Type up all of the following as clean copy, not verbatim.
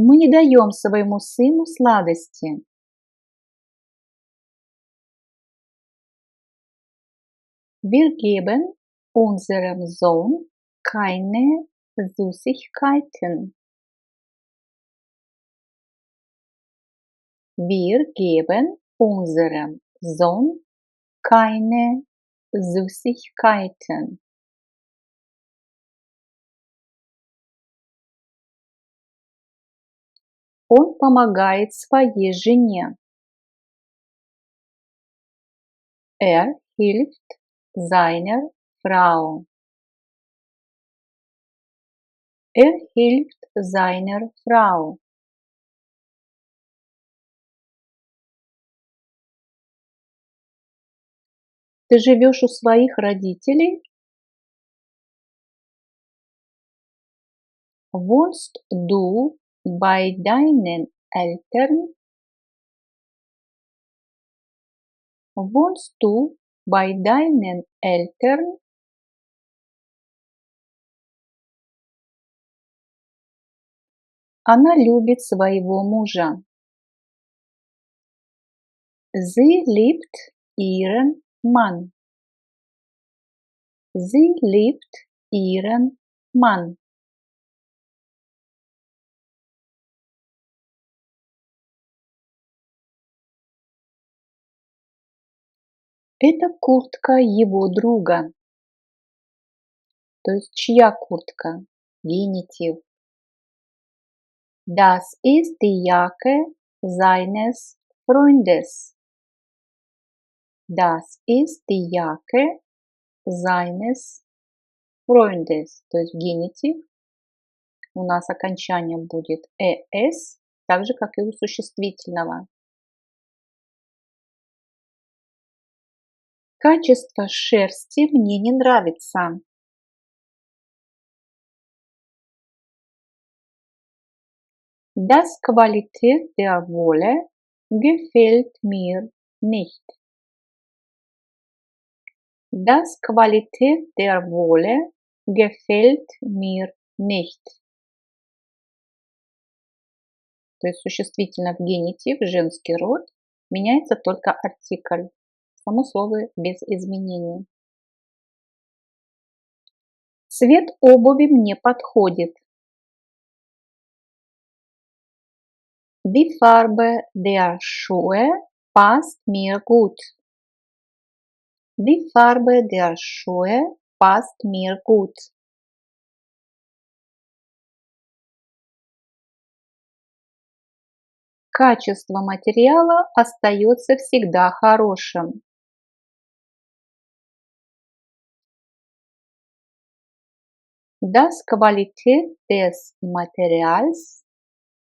Мы не даем своему сыну сладости. Wir geben unserem Sohn keine Süßigkeiten. Wir geben unserem Sohn keine Süßigkeiten. Он помогает своей жене. Er hilft seiner Frau. Er hilft seiner Frau. Ты живешь у своих родителей? Wohnst du bei deinen Eltern? Wohnst du bei deinen Eltern? Она любит своего мужа. Sie liebt ihren Mann. Sie liebt ihren Mann. Это куртка его друга. То есть чья куртка? Генитив. Das ist die Jacke seines Freundes. Das ist die Jacke seines Freundes. То есть генитив. У нас окончание будет «es», так же, как и у существительного. Качество шерсти мне не нравится. Das Qualität der Wolle gefällt mir nicht. Das Qualität der Wolle gefällt mir nicht. То есть существительно в генитив, женский род, меняется только артикль. Само слово без изменений. Цвет обуви мне подходит. Die Farbe der Schuhe passt mir gut. Die Farbe der Schuhe passt mir gut. Качество материала остается всегда хорошим. Das Qualität des Materials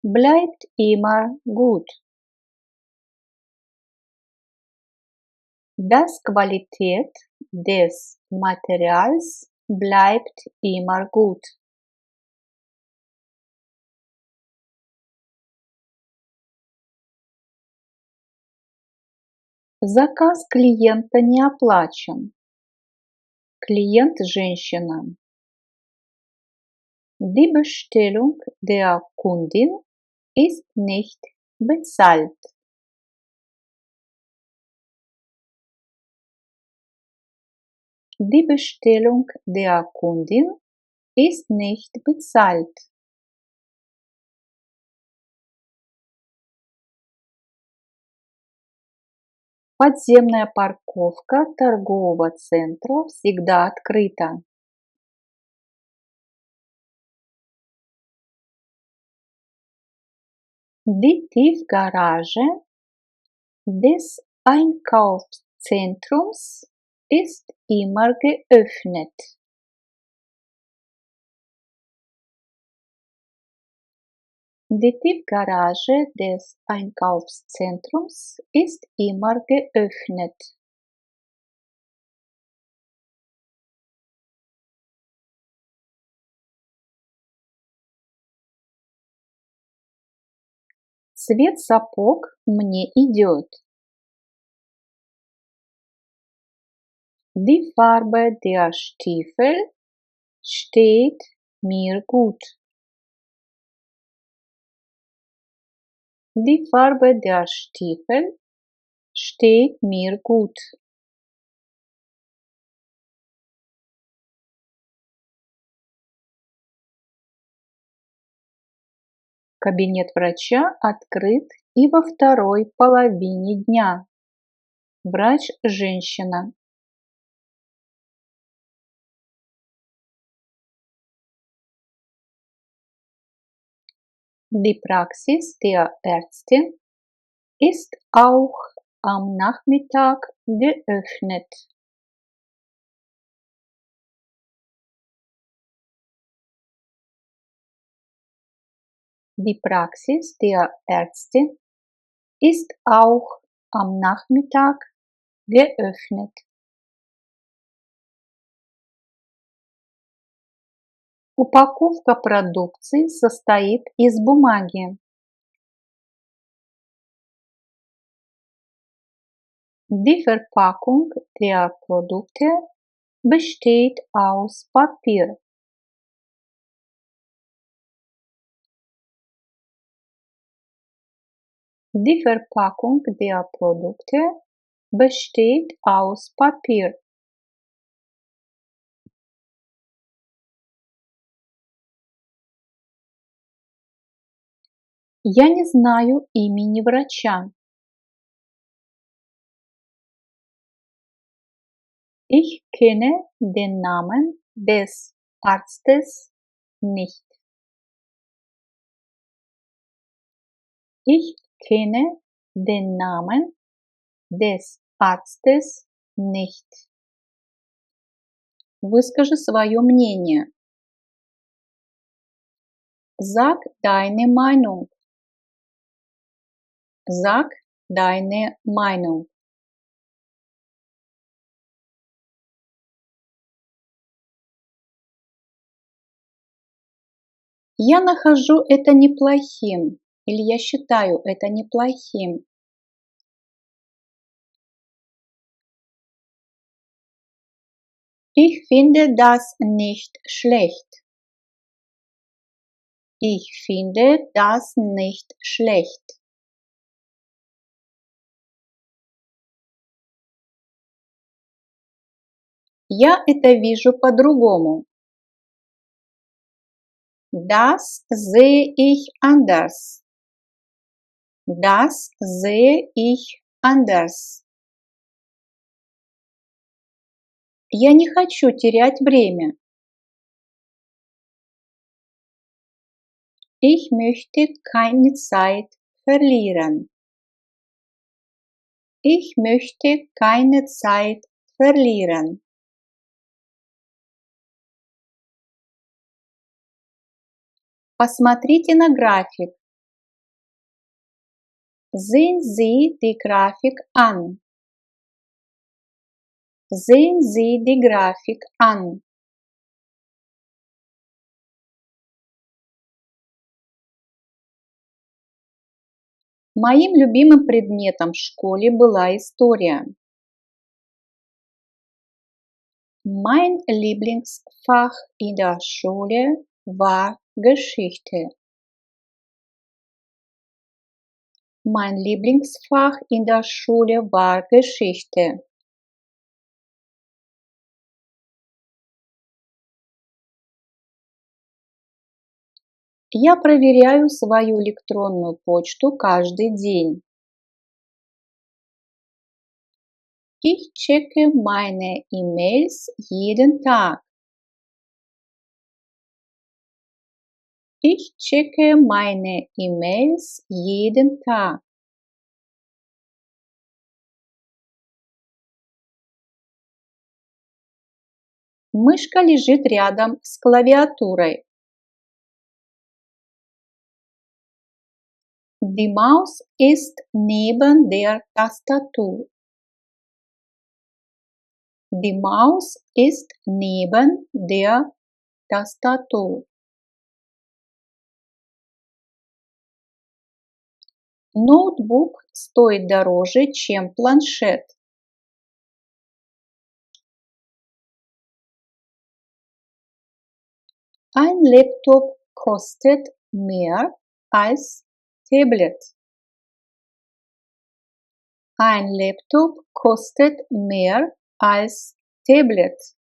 bleibt immer gut. Das Qualität des Materials bleibt immer gut. Заказ клиента не оплачен. Клиент – женщина. Die Bestellung der Kundin ist nicht bezahlt. Die Bestellung der Kundin ist nicht bezahlt. Подземная парковка торгового центра всегда открыта. Die Tiefgarage des Einkaufszentrums ist immer geöffnet. Die Tiefgarage des Einkaufszentrums ist immer geöffnet. Цвет сапог мне идет. Die Farbe der Stiefel steht mir gut. Die Farbe der Stiefel steht mir gut. Кабинет врача открыт и во второй половине дня. Врач – женщина. Die Praxis der Ärzte ist auch am Nachmittag geöffnet. Die Praxis der Ärzte ist auch am Nachmittag geöffnet. Упаковка продукции состоит из бумаги. Die Verpackung der Produkte besteht aus Papier. Die Verpackung der Produkte besteht aus Papier. Я не знаю имени врача. Ich kenne den Namen des Arztes nicht. Ich kenne den Namen des Arztes nicht. Выскажи свое мнение. Sag deine Meinung. Sag deine Meinung. Я нахожу это неплохим, или я считаю это неплохим. Ich finde das nicht schlecht. Ich finde das nicht schlecht. Я это вижу по-другому. Das sehe ich anders. Das sehe ich anders. Я не хочу терять время. Ich möchte keine Zeit verlieren. Ich möchte keine Zeit verlieren. Посмотрите на график. Sehen Sie die Grafik an. Sehen Sie die Grafik an. Моим любимым предметом в школе была история. Mein Lieblingsfach in der Schule war Geschichte. Mein Lieblingsfach in der Schule war Geschichte. Я проверяю свою электронную почту каждый день. Ich checke meine E-Mails jeden Tag. Ich checke meine E-Mails jeden Tag. Мышка лежит рядом с клавиатурой. Die Maus ist neben der Tastatur. Die Maus ist neben der Tastatur. Ноутбук стоит дороже, чем планшет. Ein Laptop kostet mehr als Tablet. Ein Laptop kostet mehr als Tablet.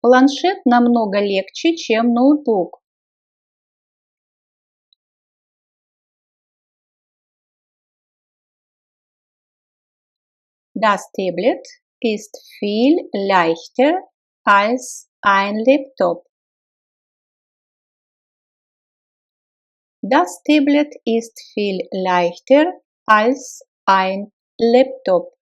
Планшет намного легче, чем ноутбук. Das Tablet ist viel leichter als ein Laptop. Das Tablet ist viel leichter als ein Laptop.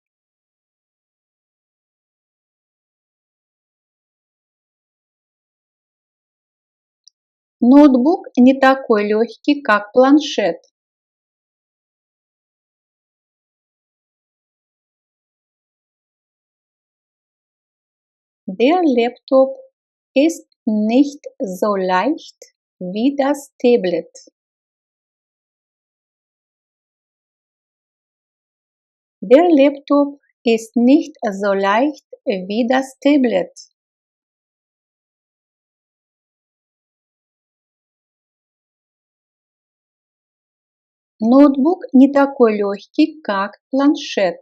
Ноутбук не такой легкий, как планшет. Der Laptop ist nicht so leicht wie das Tablet. Der Laptop ist nicht so leicht wie das Tablet. Ноутбук не такой легкий, как планшет.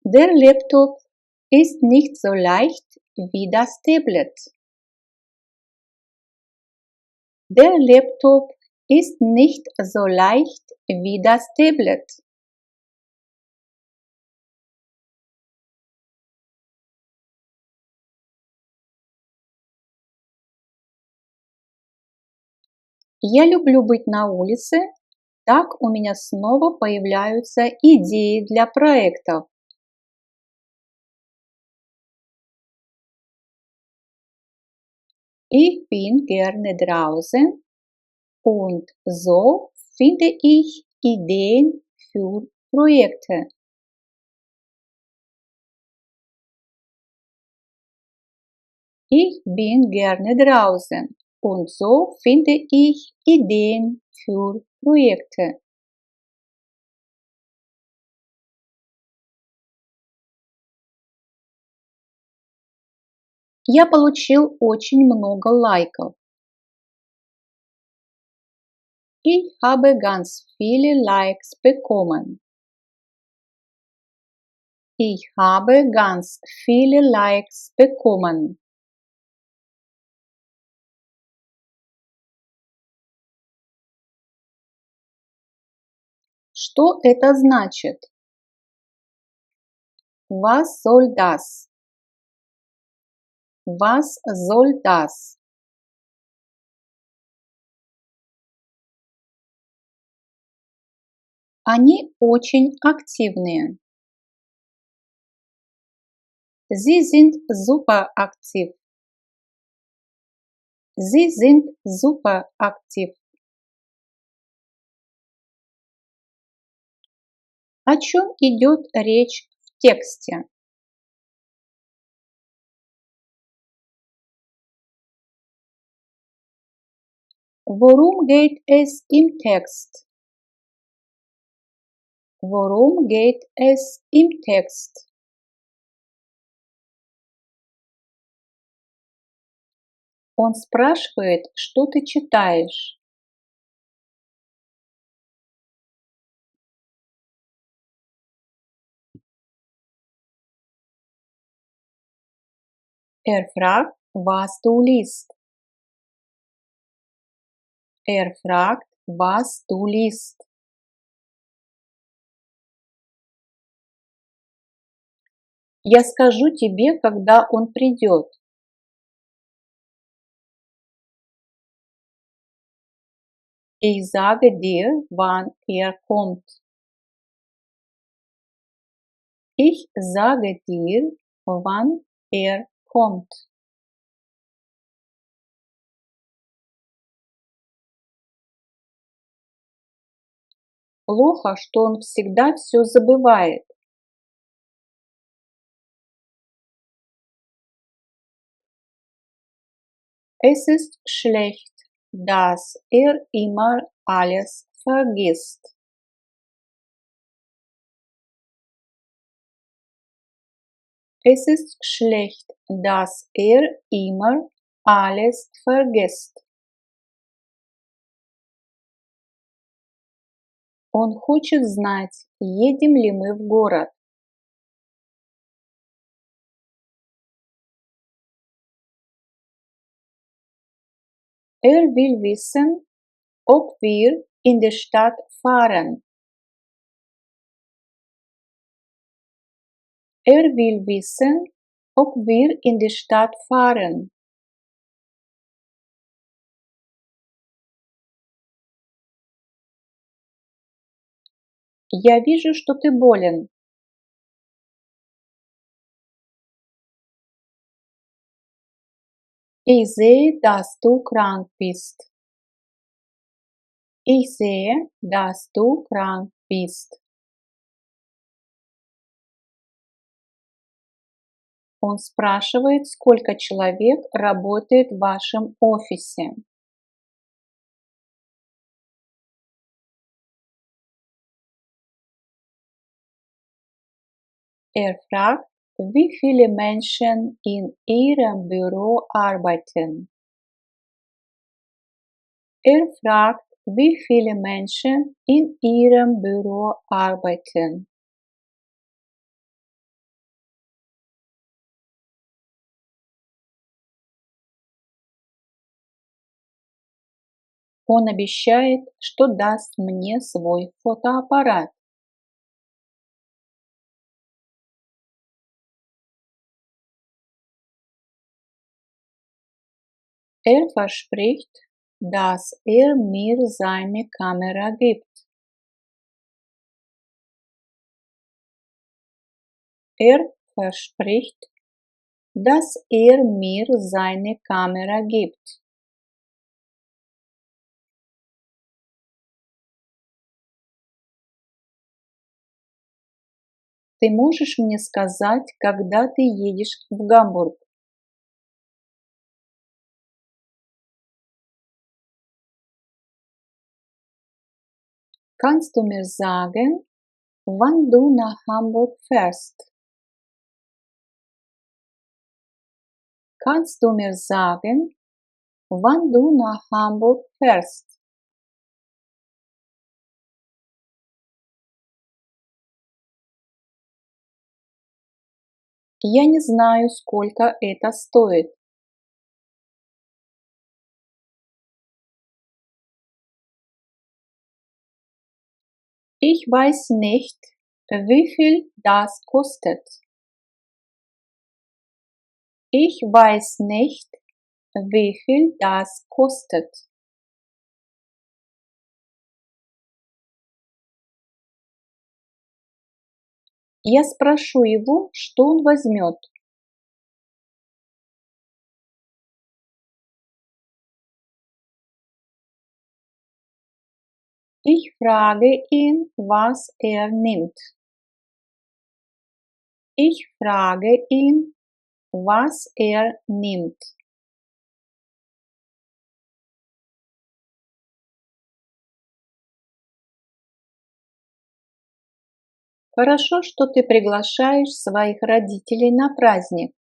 Der Laptop ist nicht so leicht wie das Tablet. Der Laptop ist nicht so leicht wie das Tablet. Я люблю быть на улице, так у меня снова появляются идеи для проектов. Ich bin gerne draußen und so finde ich Ideen für Projekte. Ich bin gerne draußen und so finde ich Ideen für Projekte. Я получил очень много лайков. Ich habe ganz viele Likes bekommen. Ich habe ganz viele Likes bekommen. Что это значит? Was soll das? Was soll das? Они очень активные. Sie sind super aktiv. Sie sind super aktiv. О чем идет речь в тексте? Worum geht es im Text? Worum geht es im Text? Он спрашивает, что ты читаешь. Fragt, was du liest. Fragt, was du liest. Я скажу тебе, когда он придет. Ich sage dir, wann kommt. Ich sage dir, wann kommt. Плохо, что он всегда все забывает. Es ist schlecht, dass immer alles vergisst. Es ist schlecht, dass immer alles vergisst. Он хочет знать, едем ли мы в город. Will wissen, ob wir in die Stadt fahren. Will wissen, ob wir in die Stadt fahren. Я вижу, что ты болен. Ich sehe, dass du krank bist. Ich sehe, dass du krank bist. Он спрашивает, сколько человек работает в вашем офисе. Fragt, wie viele Menschen in Ihrem Büro arbeiten. Fragt, wie viele Menschen in Ihrem Büro arbeiten. Он обещает, что даст мне свой фотоаппарат. Verspricht, dass mir seine Kamera gibt. Verspricht, dass mir seine Kamera gibt. Ты можешь мне сказать, когда ты едешь в Гамбург? Kannst du mir sagen, wann du nach Hamburg fährst? Kannst du mir sagen, wann du nach Hamburg fährst? Я не знаю, сколько это стоит. Ich weiß nicht, wie viel das kostet. Ich weiß nicht, wie viel das kostet. Я спрошу его, что он возьмет. Ich frage ihn, was nimmt. Ich frage ihn, was nimmt. Хорошо, что ты приглашаешь своих родителей на праздник.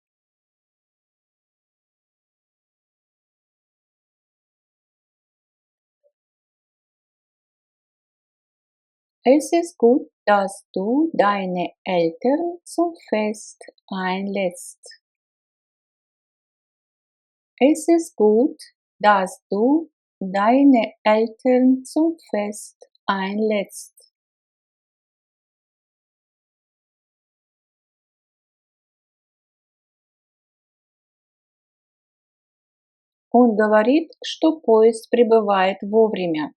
Es ist gut, dass du deine Eltern zum Fest einlädst. Es ist gut, dass du deine Eltern zum Fest einlädst. Он говорит, что поезд прибывает вовремя.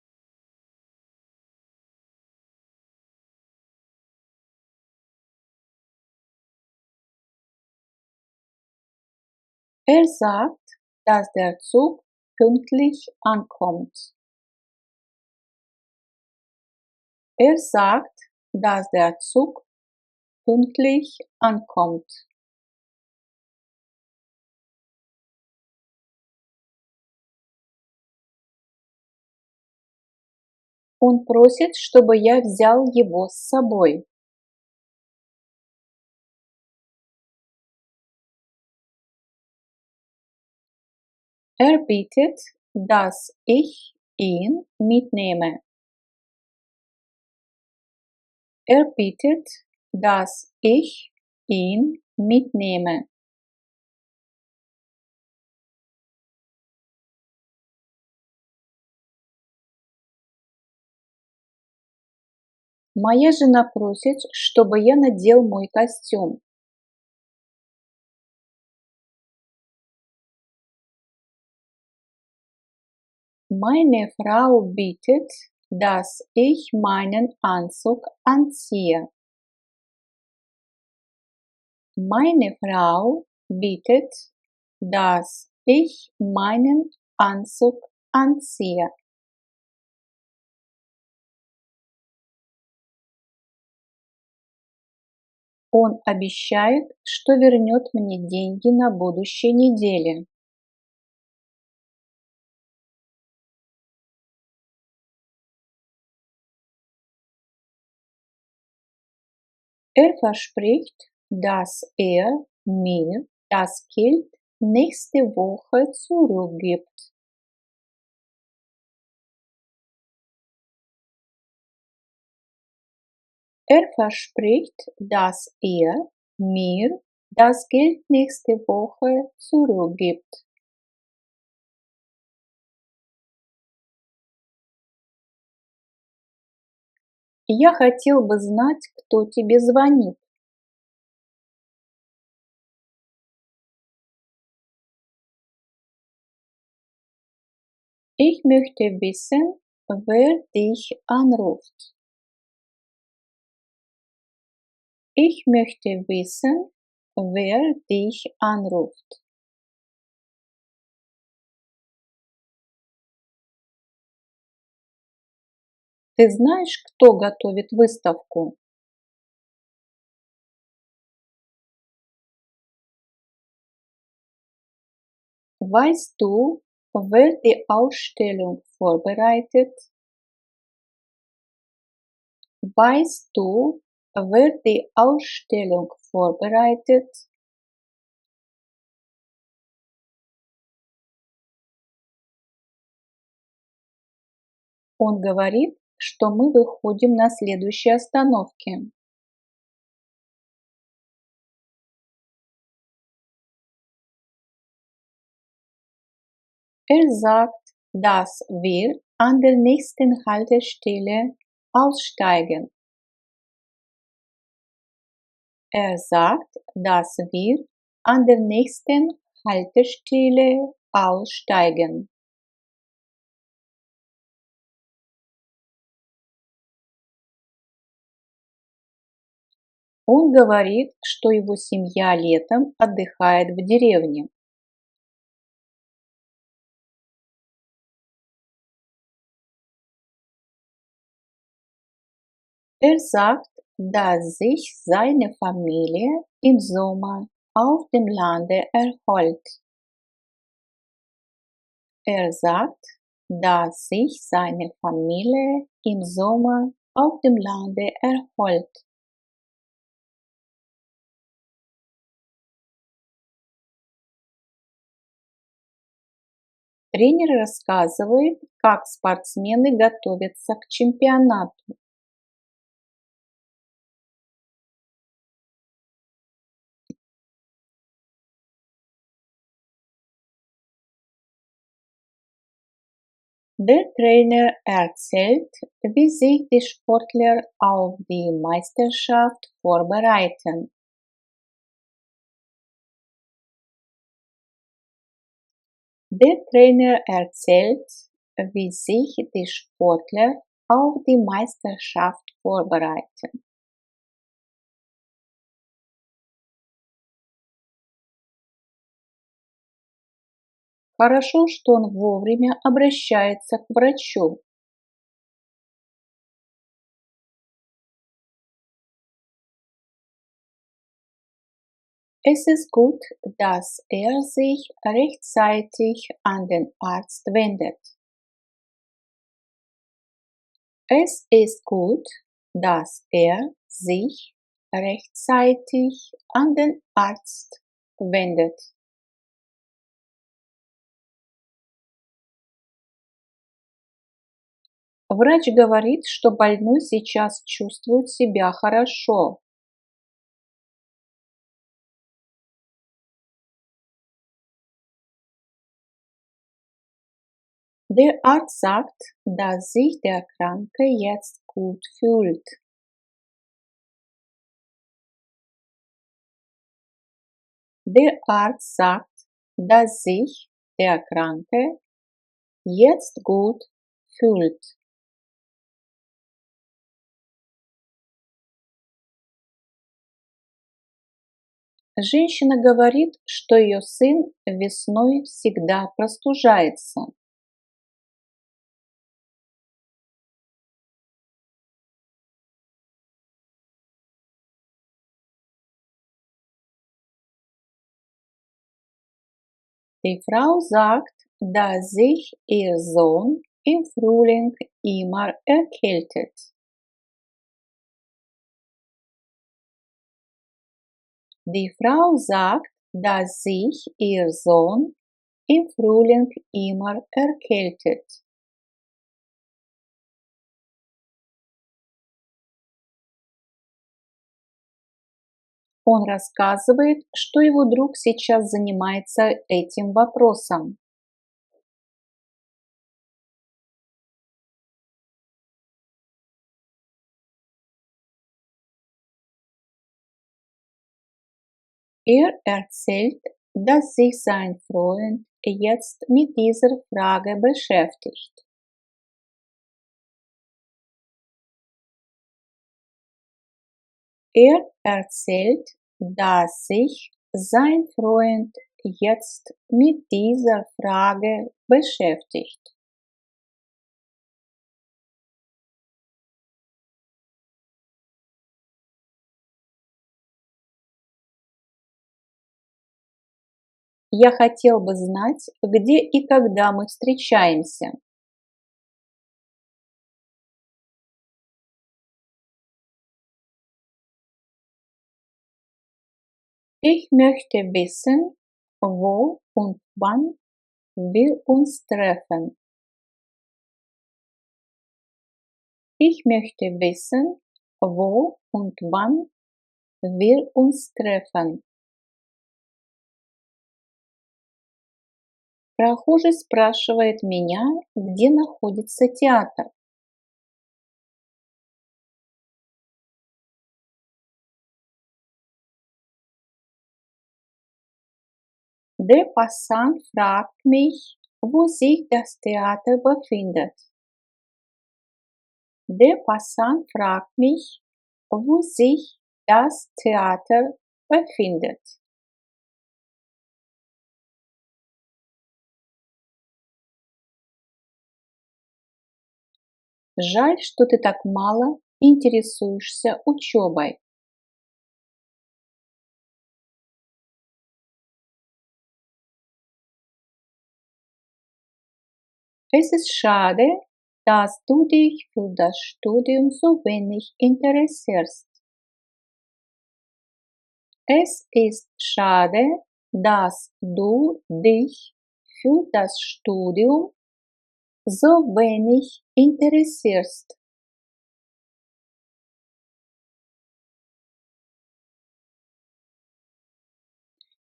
Sagt, dass der Zug pünktlich ankommt. Sagt, dass der Zug pünktlich ankommt. Он просит, чтобы я взял его с собой. Er bittet, dass ich ihn mitnehme. Er bittet, dass ich ihn mitnehme. Моя жена просит, чтобы я надел мой костюм. Meine Frau bittet, dass ich meinen Anzug anziehe. Meine Frau bittet, dass ich meinen Anzug anziehe. Он обещает, что вернет мне деньги на будущей неделе. Er verspricht, dass er mir das Geld nächste Woche zurückgibt. Er verspricht, dass er mir das Geld nächste Woche zurückgibt. Я хотел бы знать, кто тебе звонит. Ich möchte wissen, wer dich anruft. Ich möchte wissen, wer dich anruft. Ты знаешь, кто готовит выставку? Weißt du, wer die Ausstellung vorbereitet? Weißt du, wer die Ausstellung vorbereitet? Он говорит, что мы выходим на следующей остановке. Er sagt, dass wir an der nächsten Haltestelle aussteigen. Er sagt, dass wir an der nächsten Haltestelle aussteigen. Он говорит, что его семья летом отдыхает в деревне. Er sagt, dass sich seine Familie im Sommer auf dem Lande erholt. Er sagt, dass sich seine Familie im Sommer auf dem Lande erholt. Тренер рассказывает, как спортсмены готовятся к чемпионату. Der Trainer erzählt, wie sich die Sportler auf die Meisterschaft vorbereiten. Der Trainer erzählt, wie sich die Sportler auf die Meisterschaft vorbereiten. Хорошо, что он вовремя обращается к врачу. Es ist gut, dass er sich rechtzeitig an den Arzt wendet. Es ist gut, dass er sich rechtzeitig an den Arzt wendet. Врач говорит, что больной сейчас чувствует себя хорошо. Der Arzt sagt, dass sich der Kranke jetzt gut fühlt. Der Arzt sagt, dass sich der Kranke jetzt gut fühlt. Женщина говорит, что ее сын весной всегда простужается. Die Frau sagt, dass sich ihr Sohn im Frühling immer erkältet. Die Frau sagt, dass sich ihr Sohn im Frühling immer erkältet. Он рассказывает, что его друг сейчас занимается этим вопросом. Er erzählt, dass sich sein Freund jetzt mit dieser Frage beschäftigt. Er erzählt, dass sich sein Freund jetzt mit dieser Frage beschäftigt. Я хотел бы знать, где и когда мы встречаемся. Ich möchte wissen, wo und wann wir uns treffen. Ich möchte wissen, wo und wann wir uns treffen. Прохожий спрашивает меня, где находится театр. Der Passant fragt mich, wo sich das Theater befindet. Der Passant fragt mich, wo sich das Theater befindet. Жаль, что ты так мало интересуешься учебой. Es ist schade, dass du dich für das Studium so wenig interessierst. Es ist schade, dass du dich für das Studium so wenig interessierst.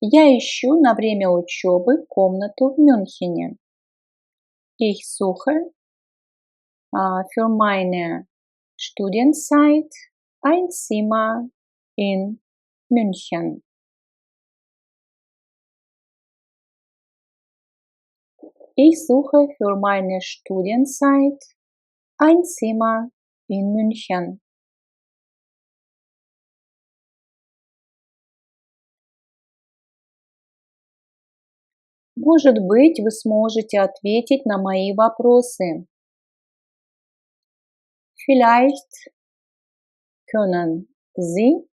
Я ищу на время учебы комнату в Мюнхене. Ich suche für meine Studienzeit ein Zimmer in München. Ich suche für meine Studienzeit ein Zimmer in München. Может быть, вы сможете ответить на мои вопросы. Vielleicht können Sie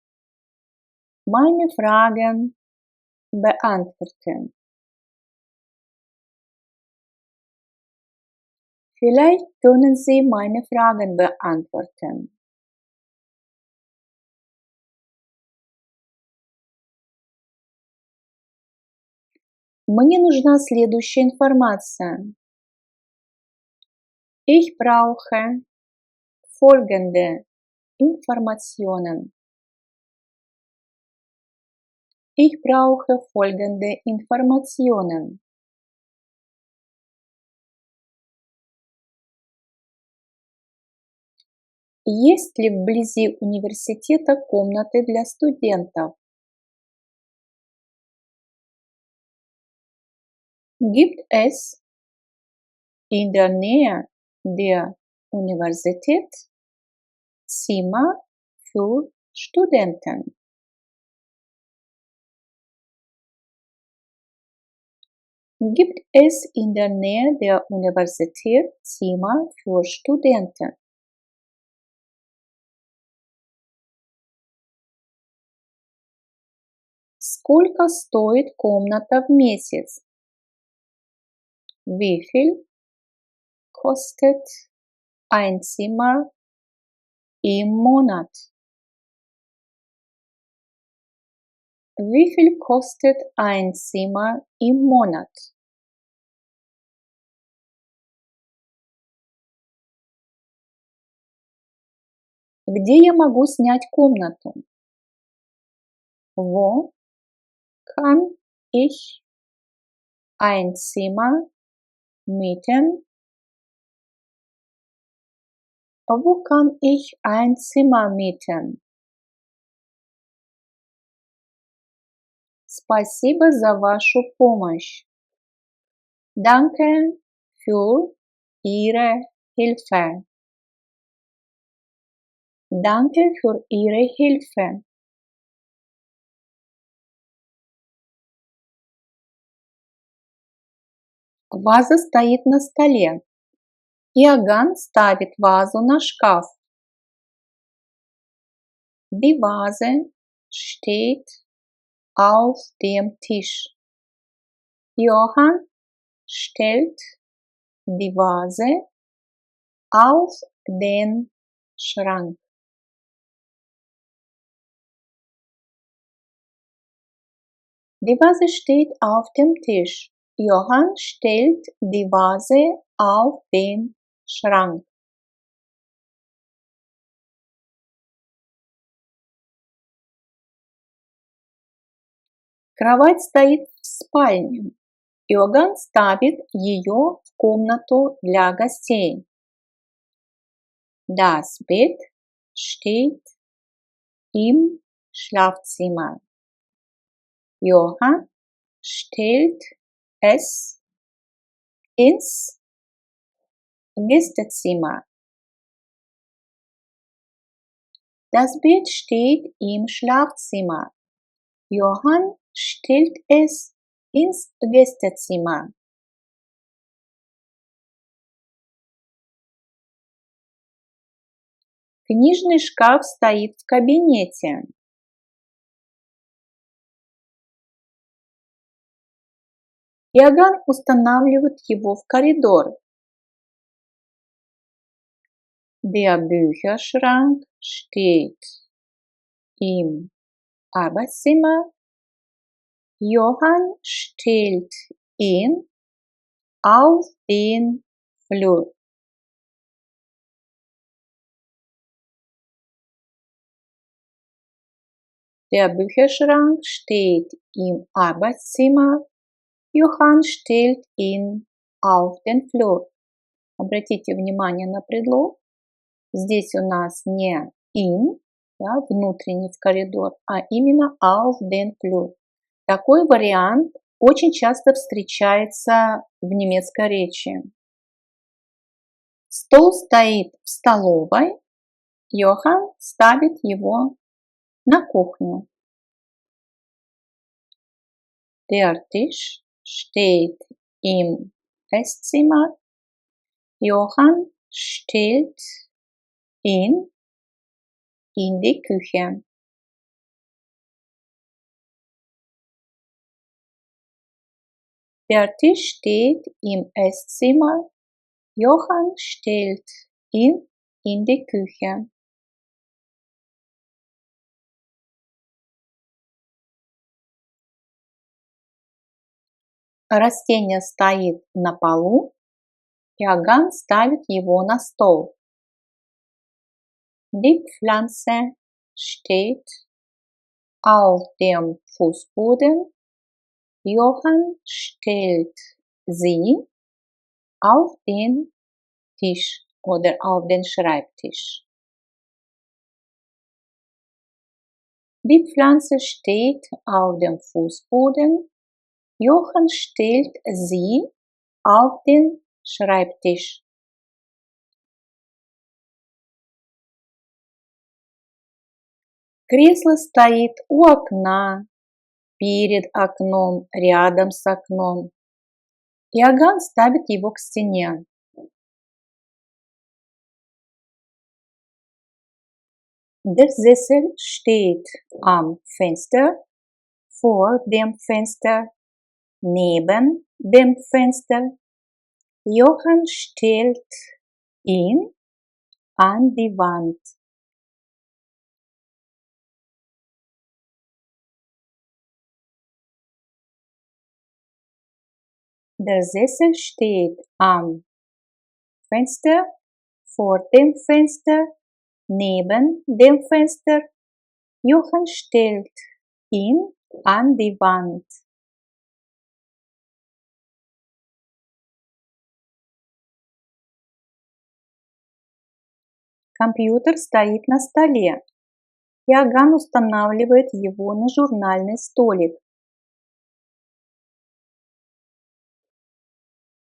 meine Fragen beantworten. Vielleicht können Sie meine Fragen beantworten. Мне нужна следующая информация. Ich brauche folgende Informationen. Ich brauche folgende Informationen. Есть ли вблизи университета комнаты для студентов? Gibt es in der Nähe der Universität Zimmer für Studenten? Gibt es in der Nähe der Universität Zimmer für Studenten? Сколько стоит комната в месяц? Wie viel kostet ein Zimmer im Monat? Wie viel kostet ein Zimmer im Monat? Где я могу снять комнату? Wo kann ich ein Zimmer mieten? Wo kann ich ein Zimmer mieten? Спасибо за вашу помощь. Danke für Ihre Hilfe. Danke für Ihre Hilfe. Ваза стоит на столе. Иоганн ставит вазу на шкаф. Die Vase steht auf dem Tisch. Johann stellt die Vase auf den Schrank. Die Vase steht auf dem Tisch. Johann stellt die Vase auf den Schrank. Кровать стоит в спальне. Иоганн ставит ее в комнату для гостей. Das Bett steht im Schlafzimmer. Johann stellt es ins Gästezimmer. Das Bett steht im Schlafzimmer. Johann stellt es ins Gästezimmer. Книжный шкаф стоит в кабинете. Иоганн устанавливает его в коридор. Der Bücherschrank steht im Arbeitszimmer. Johann stellt ihn auf den Flur. Der Bücherschrank steht im Arbeitszimmer. Johann stellt ihn auf den Flur. Обратите внимание на предлог. Здесь у нас не in, да, внутренний в коридор, а именно auf den Flur. Такой вариант очень часто встречается в немецкой речи. Стол стоит в столовой. Johann ставит его на кухню. Der Tisch steht im Esszimmer. Johann stellt ihn in die Küche. Der Tisch steht im Esszimmer. Johann stellt ihn in die Küche. Растение стоит на полу. Иоганн ставит его на стол. Die Pflanze steht auf dem Fußboden. Johann stellt sie auf den Tisch oder auf den Schreibtisch. Die Pflanze steht auf dem Fußboden. Johann stellt sie auf den Schreibtisch. Кресло стоит у окна, перед окном, рядом с окном. Иоганн ставит его к стене. Der Sessel steht am Fenster, vor dem Fenster, neben dem Fenster. Johann stellt ihn an die Wand. Der Sessel steht am Fenster, vor dem Fenster, neben dem Fenster. Johann stellt ihn an die Wand. Компьютер стоит на столе. Иоганн устанавливает его на журнальный столик.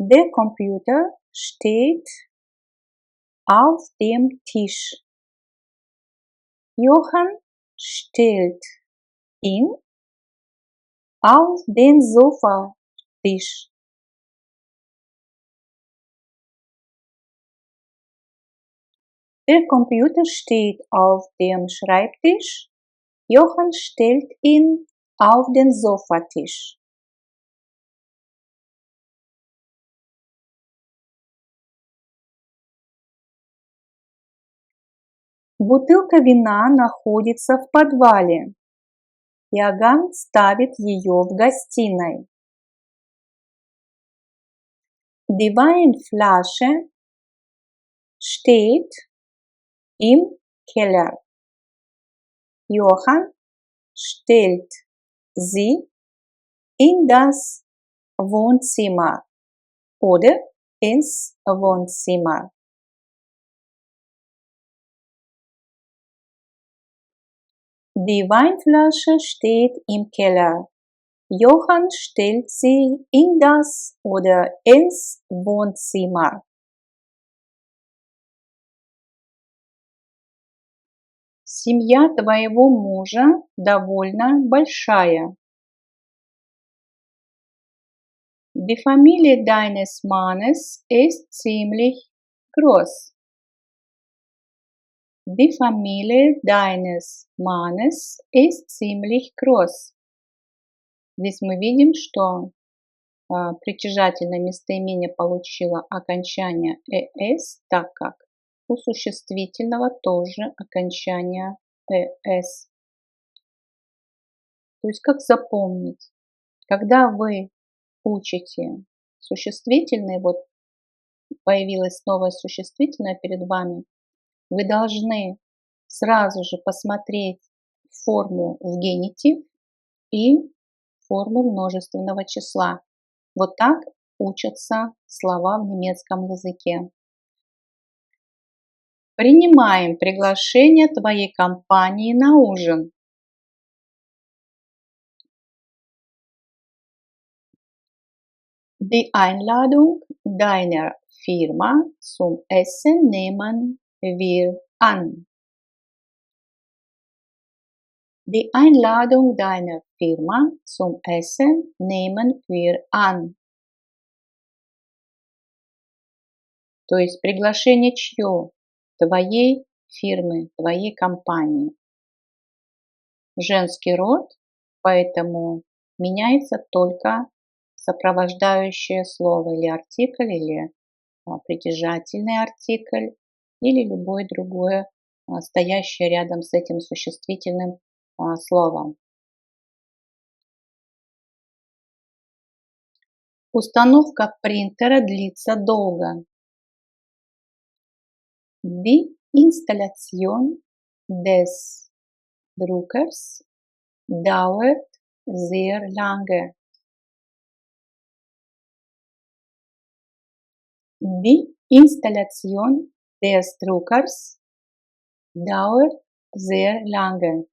Der Computer steht auf dem Tisch. Johann stellt ihn auf den Sofatisch. Der Computer steht auf dem Schreibtisch. Johann stellt ihn auf den Sofatisch. Бутылка вина находится в подвале. Иоганн ставит ее в гостиной. Die Weinflasche steht im Keller. Johann stellt sie in das Wohnzimmer oder ins Wohnzimmer. Die Weinflasche steht im Keller. Johann stellt sie in das oder ins Wohnzimmer. Семья твоего мужа довольно большая. Die Familie deines Mannes ist ziemlich groß. Die Familie deines Mannes ist ziemlich groß. Здесь мы видим, что притяжательное местоимение получило окончание «es», так как у существительного тоже окончание «es». То есть как запомнить? Когда вы учите существительные, вот появилось новое существительное перед вами, вы должны сразу же посмотреть форму в генитив и форму множественного числа. Вот так учатся слова в немецком языке. Принимаем приглашение твоей компании на ужин. Die Einladung deiner Firma zum Essen nehmen wir an. Die Einladung deiner Firma zum Essen nehmen wir an. То есть приглашение чье? Твоей фирмы, твоей компании. Женский род, поэтому меняется только сопровождающее слово или артикль, или притяжательный артикль, или любое другое стоящее рядом с этим существительным словом. Установка принтера длится долго. Die Installation des Druckers dauert sehr lange. Die Installation des Druckers dauert sehr lange.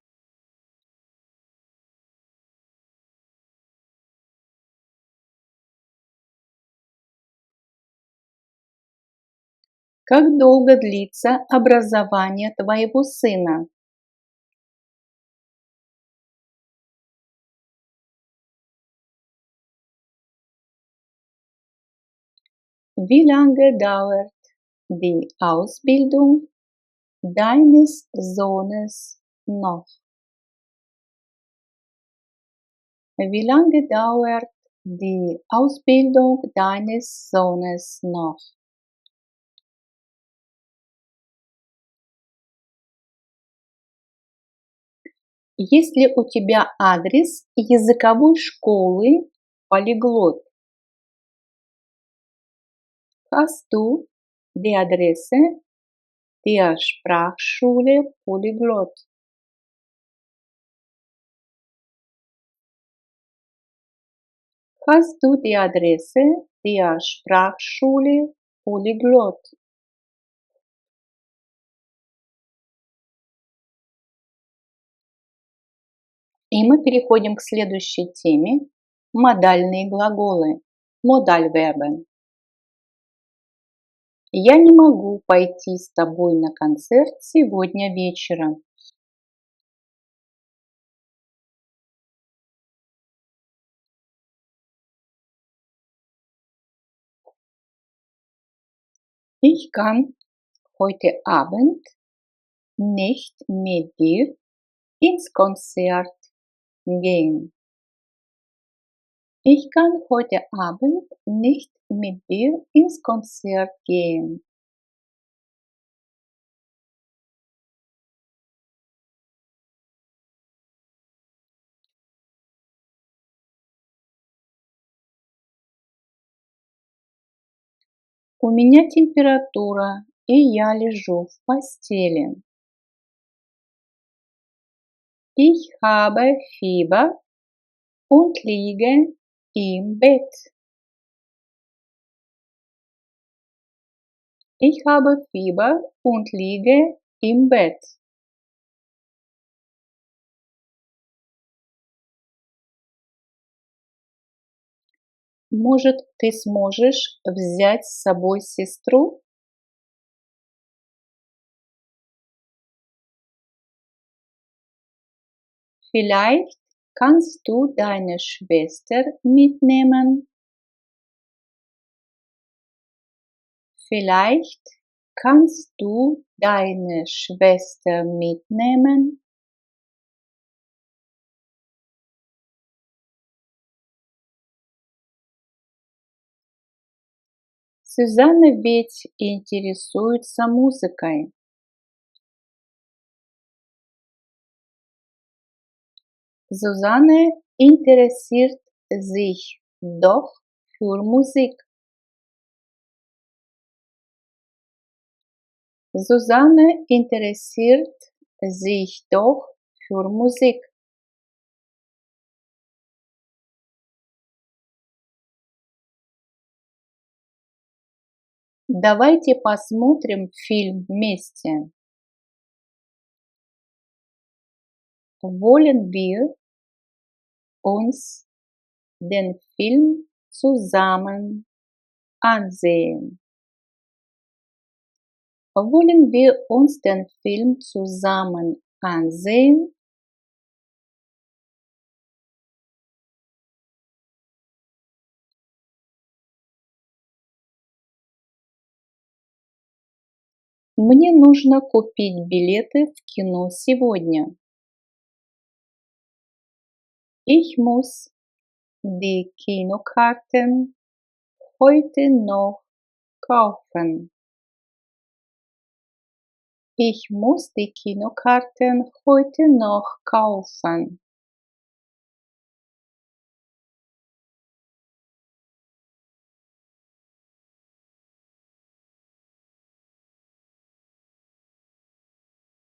Как долго длится образование твоего сына? Wie lange dauert die Ausbildung deines Sohnes noch? Wie lange dauert die Ausbildung deines Sohnes noch? Есть ли у тебя адрес языковой школы Polyglot? Hast du die Adresse der Sprachschule Polyglot? Hast du die Adresse der Sprachschule Polyglot? И мы переходим к следующей теме. Модальные глаголы. Modalverben. Я не могу пойти с тобой на концерт сегодня вечером. Ich kann heute Abend nicht mit dir ins Konzert gehen. Ich kann heute Abend nicht mit dir ins Konzert gehen. У меня температура, и я лежу в постели. Ich habe Fieber und liege im Bett. Ich habe Fieber und liege im Bett. Может, ты сможешь взять с собой сестру? Vielleicht kannst du deine Schwester mitnehmen. Vielleicht kannst du deine Schwester mitnehmen. Susanne ведь интересуется музыкой. Susanne interessiert sich doch für Musik. Susanne interessiert sich doch für Musik. Давайте посмотрим фильм вместе. Wollen wir uns den Film zusammen ansehen? Wollen wir uns den Film zusammen ansehen? Мне нужно купить билеты в кино сегодня. Ich muss die Kinokarten heute noch kaufen. Ich muss die Kinokarten heute noch kaufen.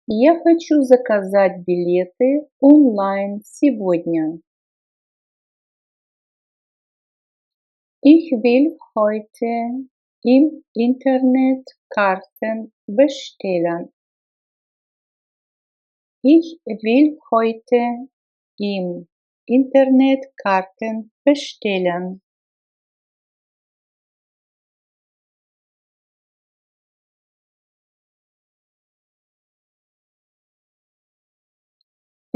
Я хочу заказать билеты онлайн сегодня. Ich will heute im Internet Karten bestellen. Ich will heute im Internet Karten bestellen.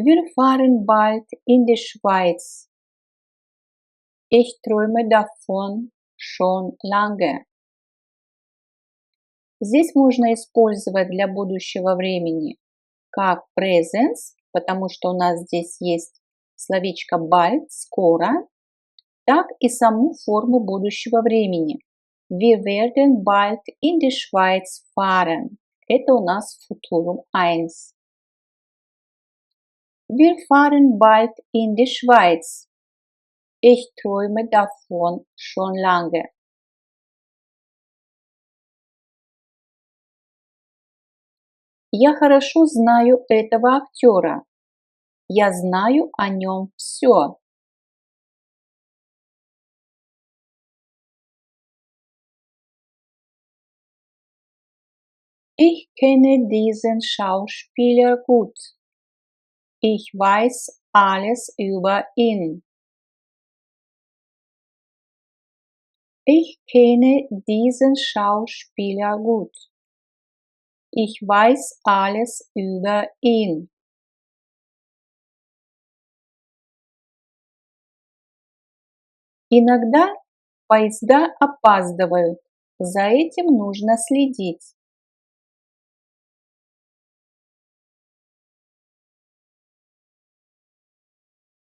Wir fahren bald in die Schweiz. Ich träume davon schon lange. Здесь можно использовать для будущего времени как presence, потому что у нас здесь есть словечко bald, скоро, так и саму форму будущего времени. Wir werden bald in die Schweiz fahren. Это у нас Futurum 1. Wir fahren bald in die Schweiz. Ich träume davon schon lange. Я хорошо знаю этого актера. Я знаю о нем все. Ich kenne diesen Schauspieler gut. Ich weiß alles über ihn. Ich kenne diesen Schauspieler gut. Ich weiß alles über ihn. Иногда поезда опаздывают. За этим нужно следить.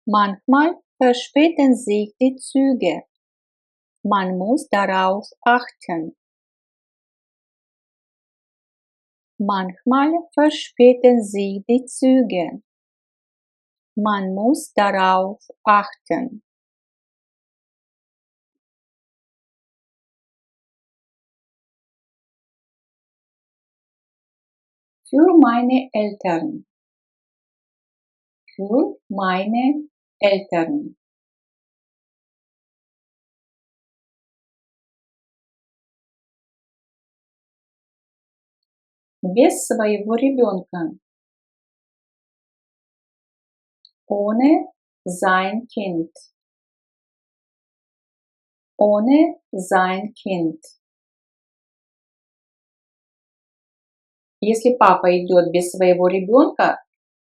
Manchmal verspäten sich die Züge. Man muss darauf achten. Manchmal verspäten sich die Züge. Man muss darauf achten. Für meine Eltern. Für meine Eltern. Без своего ребенка. Ohne sein Kind. Ohne sein Kind. Если папа идет без своего ребенка,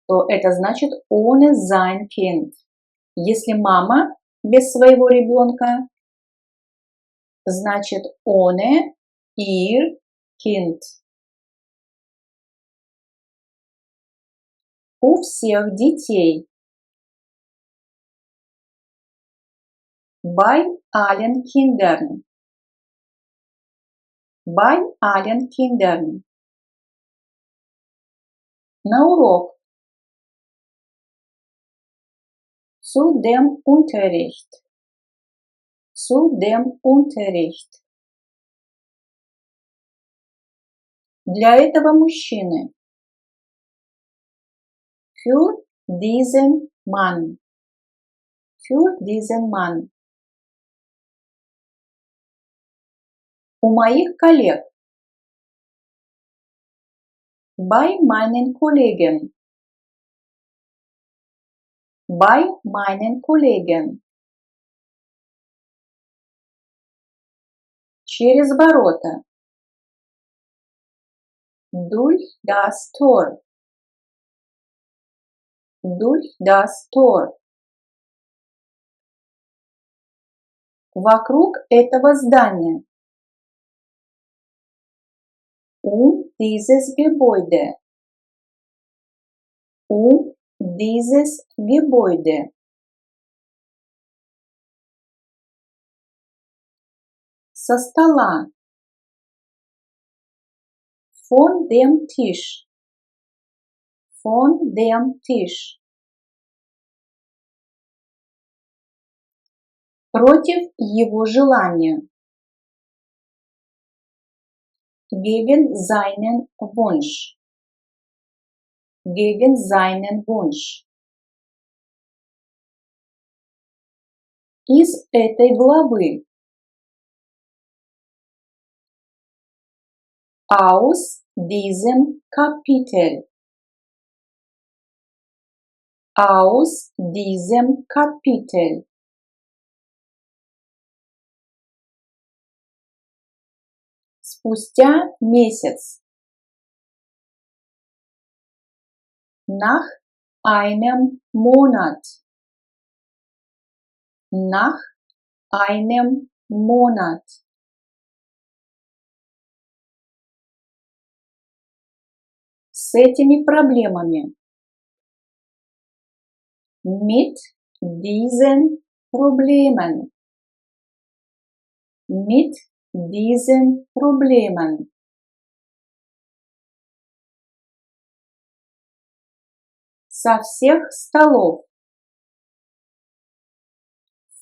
то это значит ohne sein Kind. Если мама без своего ребенка, значит ohne ihr Kind. У всех детей. Bei allen Kindern. Bei allen Kindern. На урок. Zu dem Unterricht. Zu dem Unterricht. Для этого мужчины. Für diesen Mann. Für diesen Mann. У моих коллег. Bei meinen Kollegen. Bei meinen Kollegen. Через ворота. Durch das Tor. Durch das Tor. Вокруг этого здания. Dieses Gebäude. Dieses Gebäude. Со стола. Von dem Tisch. Von dem Tisch. Против его желания. Gegen seinen Wunsch. gegen seinen Wunsch. Из этой главы. Aus diesem Kapitel. Aus diesem Kapitel. Спустя месяц. Nach einem Monat. Nach einem Monat. С этими проблемами. Mit diesen Problemen. Mit diesen Problemen. Со всех столов.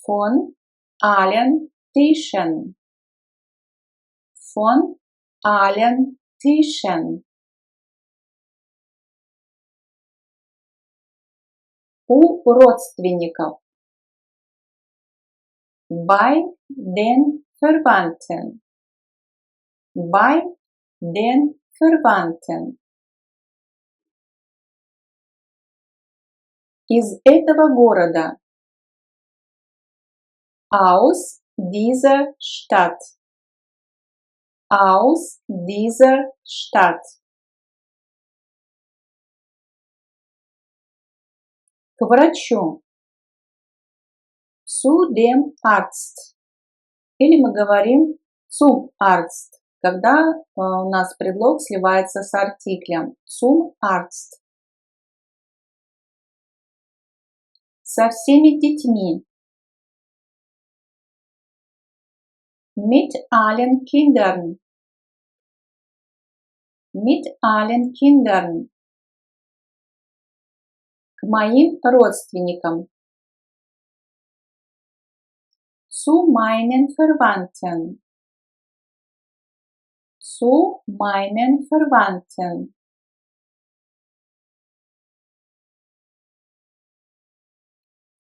Von allen Tischen. Von allen Tischen. У родственников. Bei den Verwandten. Bei den Verwandten. Из этого города. Aus dieser Stadt. Aus dieser Stadt. К врачу. Zu dem Arzt. Или мы говорим zum Arzt, когда у нас предлог сливается с артиклем. Zum Arzt. Со всеми детьми. Mit allen Kindern. Mit allen Kindern. К моим родственникам. Zu meinen Verwandten. Zu meinen Verwandten.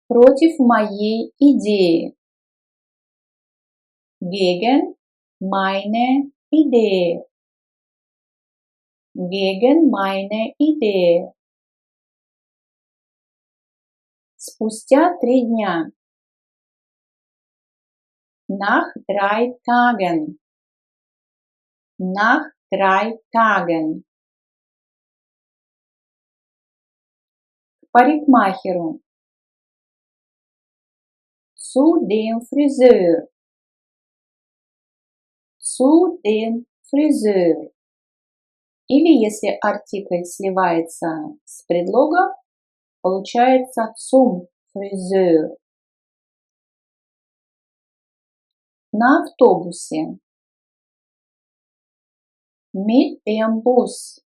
Против моей идеи. Gegen meine Idee. Gegen meine Idee. Спустя 3 дня. Nach 3 Tagen. Nach 3 Tagen. К парикмахеру. Zu dem Friseur. Zu dem Friseur. Или если артикль сливается с предлогом, получается zum Friseur. На автобусе. Mit dem Bus.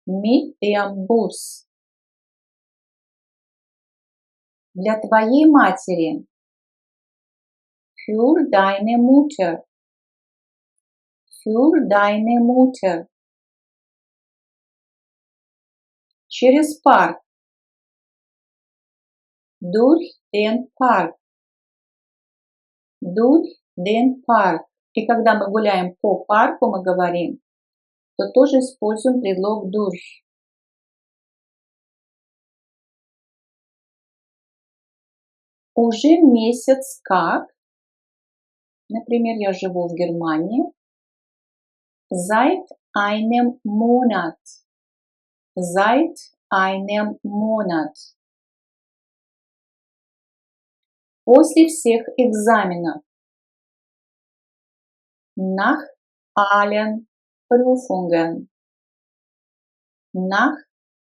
Mit dem Bus. Для твоей матери. Für deine Mutter. Für deine Mutter. Через парк. Durch den Park. Durch den Park. И когда мы гуляем по парку, мы говорим, то тоже используем предлог durch. Уже месяц как. Например, я живу в Германии. Seit einem Monat. Seit einem Monat. После всех экзаменов. Nach allen Prüfungen. Nach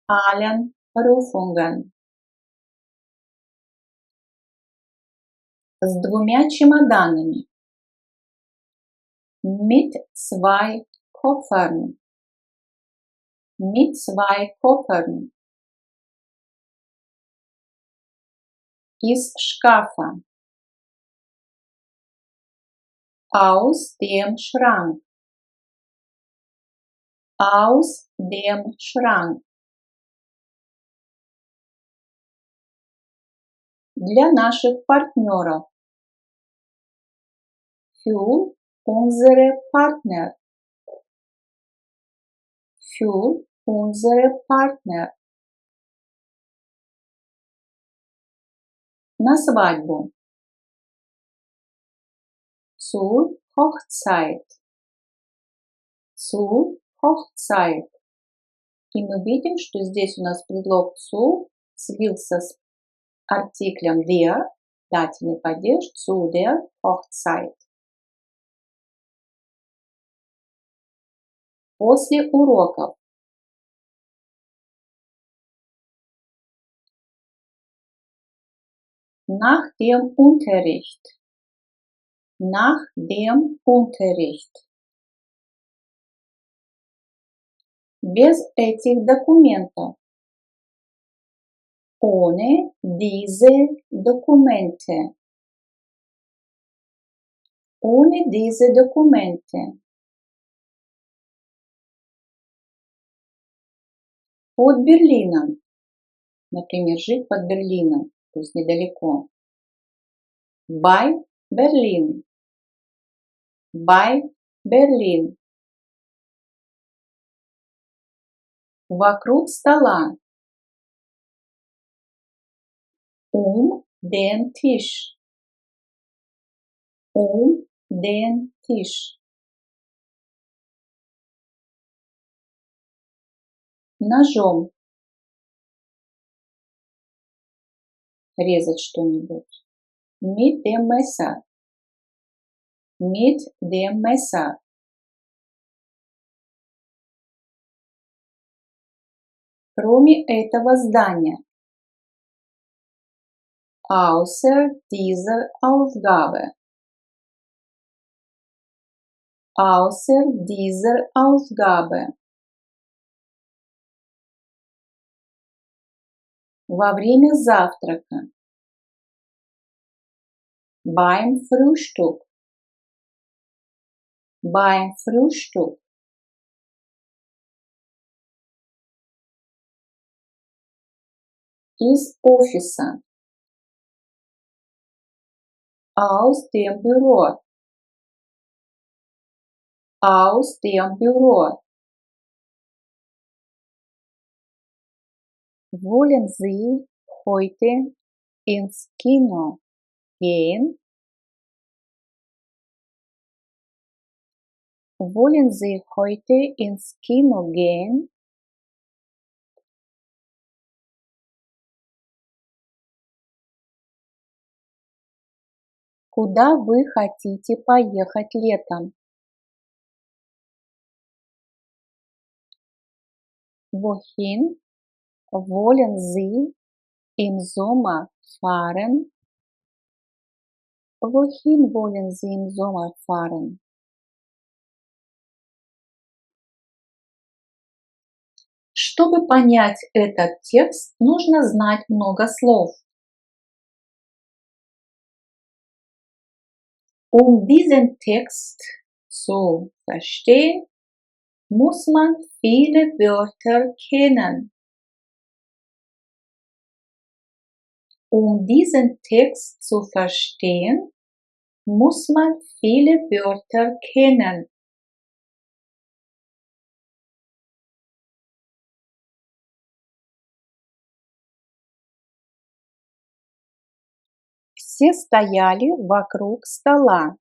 allen Prüfungen. С 2 чемоданами. Mit 2 Koffern. Mit 2 Koffern. Из шкафа. Aus dem Schrank. Aus dem Schrank. для наших партнеров. Für unsere Partner. Für unsere Partner. На свадьбу. Zur Hochzeit. Zur Hochzeit. И мы видим, что здесь у нас предлог zu слился с артиклем der, дательный падеж, zu der Hochzeit. После уроков. Nach dem Unterricht. Nach dem Unterricht. Без этих документов. Ohne diese Dokumente. Ohne diese Dokumente. Под Берлином. Например, жить под Берлином, то есть недалеко. Bei Berlin. Bei Berlin. Вокруг стола. Den Tisch. Den Tisch. Ножом. Резать что-нибудь. Mit dem Messer. Mit dem Messer. Кроме этого здания. Außer dieser Ausgabe. Außer dieser Ausgabe. Во время завтрака. Beim Frühstück. Beim Frühstück. Из офиса. Aus dem Büro. Aus dem Büro. Wollen Sie heute ins Kino gehen? Wollen Sie heute ins Kino gehen? Куда вы хотите поехать летом? Wohin wollen Sie im Sommer fahren? Wohin wollen Sie im Sommer fahren? Чтобы понять этот текст, нужно знать много слов. Diesen Text zu verstehen, muss man viele Wörter kennen. Diesen Text zu verstehen, muss man viele Wörter kennen. Все стояли вокруг стола.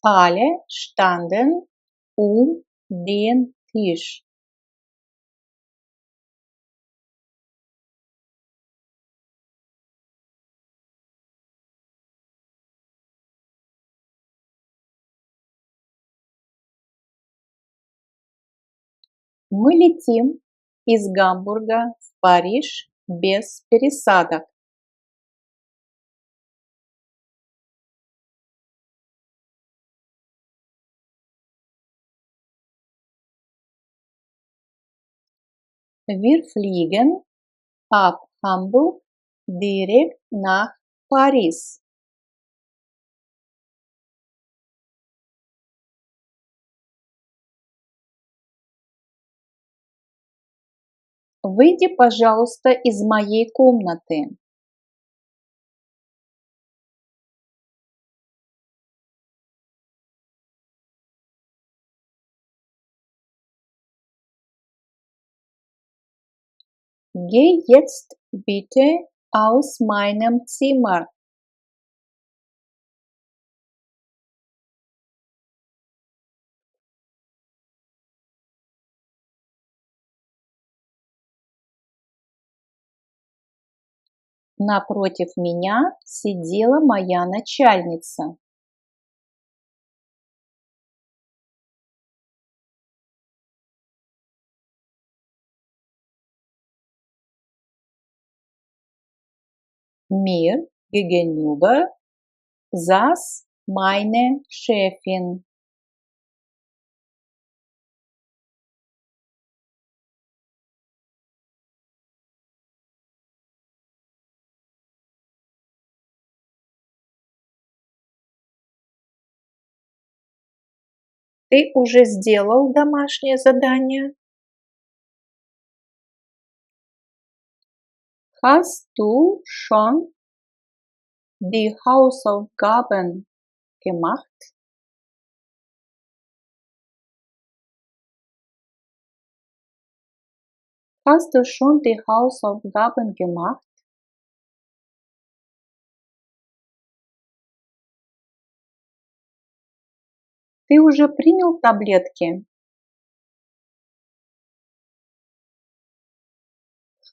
Alle standen den Tisch. Мы летим из Гамбурга в Париж без пересадок. Wir fliegen ab Hamburg direkt nach Paris. Выйди, пожалуйста, из моей комнаты. Geh jetzt bitte aus meinem Zimmer. Напротив меня сидела моя начальница. Mir gegenüber saß meine Chefin. Ты уже сделал домашнее задание? Hast du schon die Hausaufgaben gemacht? Hast du schon die Hausaufgaben gemacht? Ты уже принял таблетки?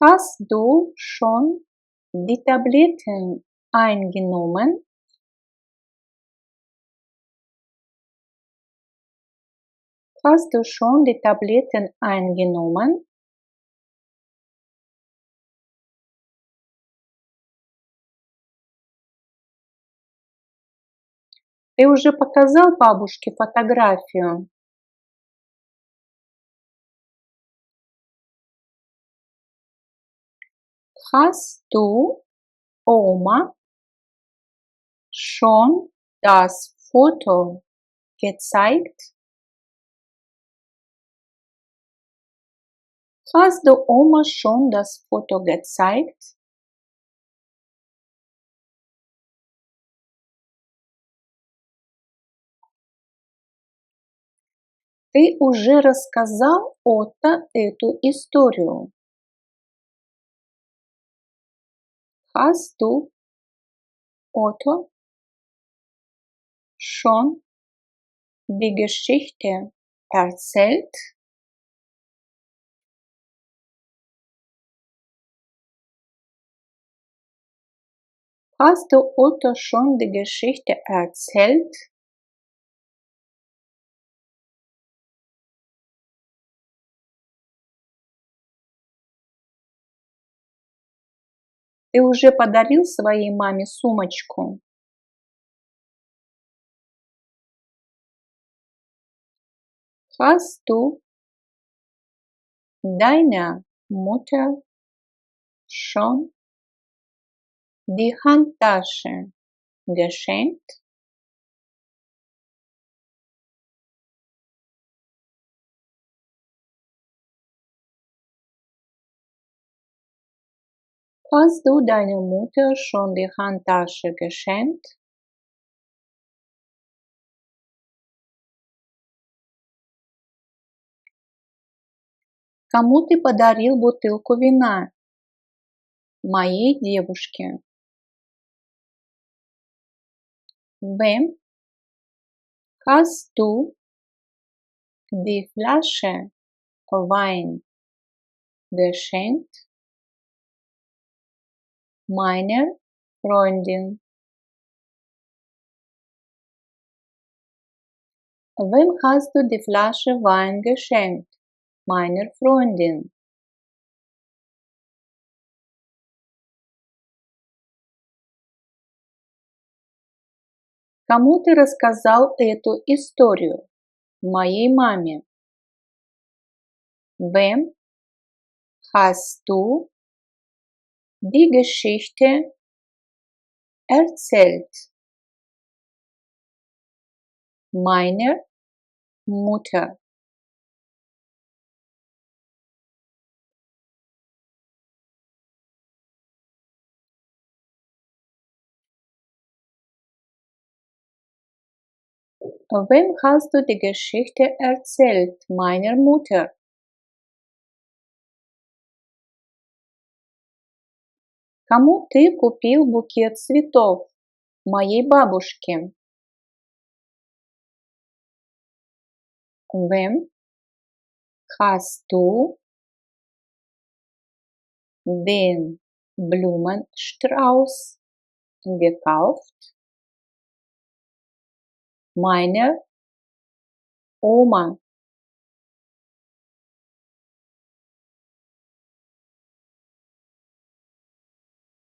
Hast du schon die Tabletten eingenommen? Hast du schon die Tabletten eingenommen? Ты уже показал бабушке фотографию? Hast du Oma schon das Foto gezeigt? Hast du Oma schon das Foto gezeigt? Ты уже рассказал Отто эту историю? Hast du Otto schon die Geschichte erzählt? Hast du Otto schon die Geschichte erzählt? Ты уже подарил своей маме сумочку? Hast du deiner Mutter schon die Handtasche geschenkt? Hast du deiner Mutter schon die Handtasche geschenkt? Кому ты подарил бутылку вина? Моей девушке. Wem hast du die Flasche Wein geschenkt? Meiner Freundin. Wem hast du die Flasche Wein geschenkt? Meiner Freundin. Кому ты рассказал эту историю? Моей маме. Wem hast du die Geschichte erzählt? Meiner Mutter. Wem hast du die Geschichte erzählt? Meiner Mutter. Кому ты купил букет цветов? Моей бабушке. Wem hast du den Blumenstrauß gekauft? Meiner Oma.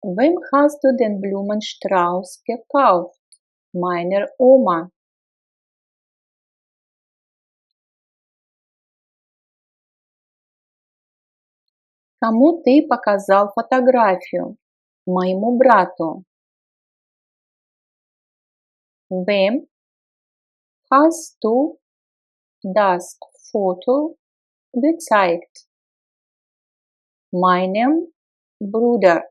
Wem hast du den Blumenstrauß gekauft? Meiner Oma. Кому ты показал фотографию? Моему брату. Wem hast du das Foto gezeigt? Meinem Bruder.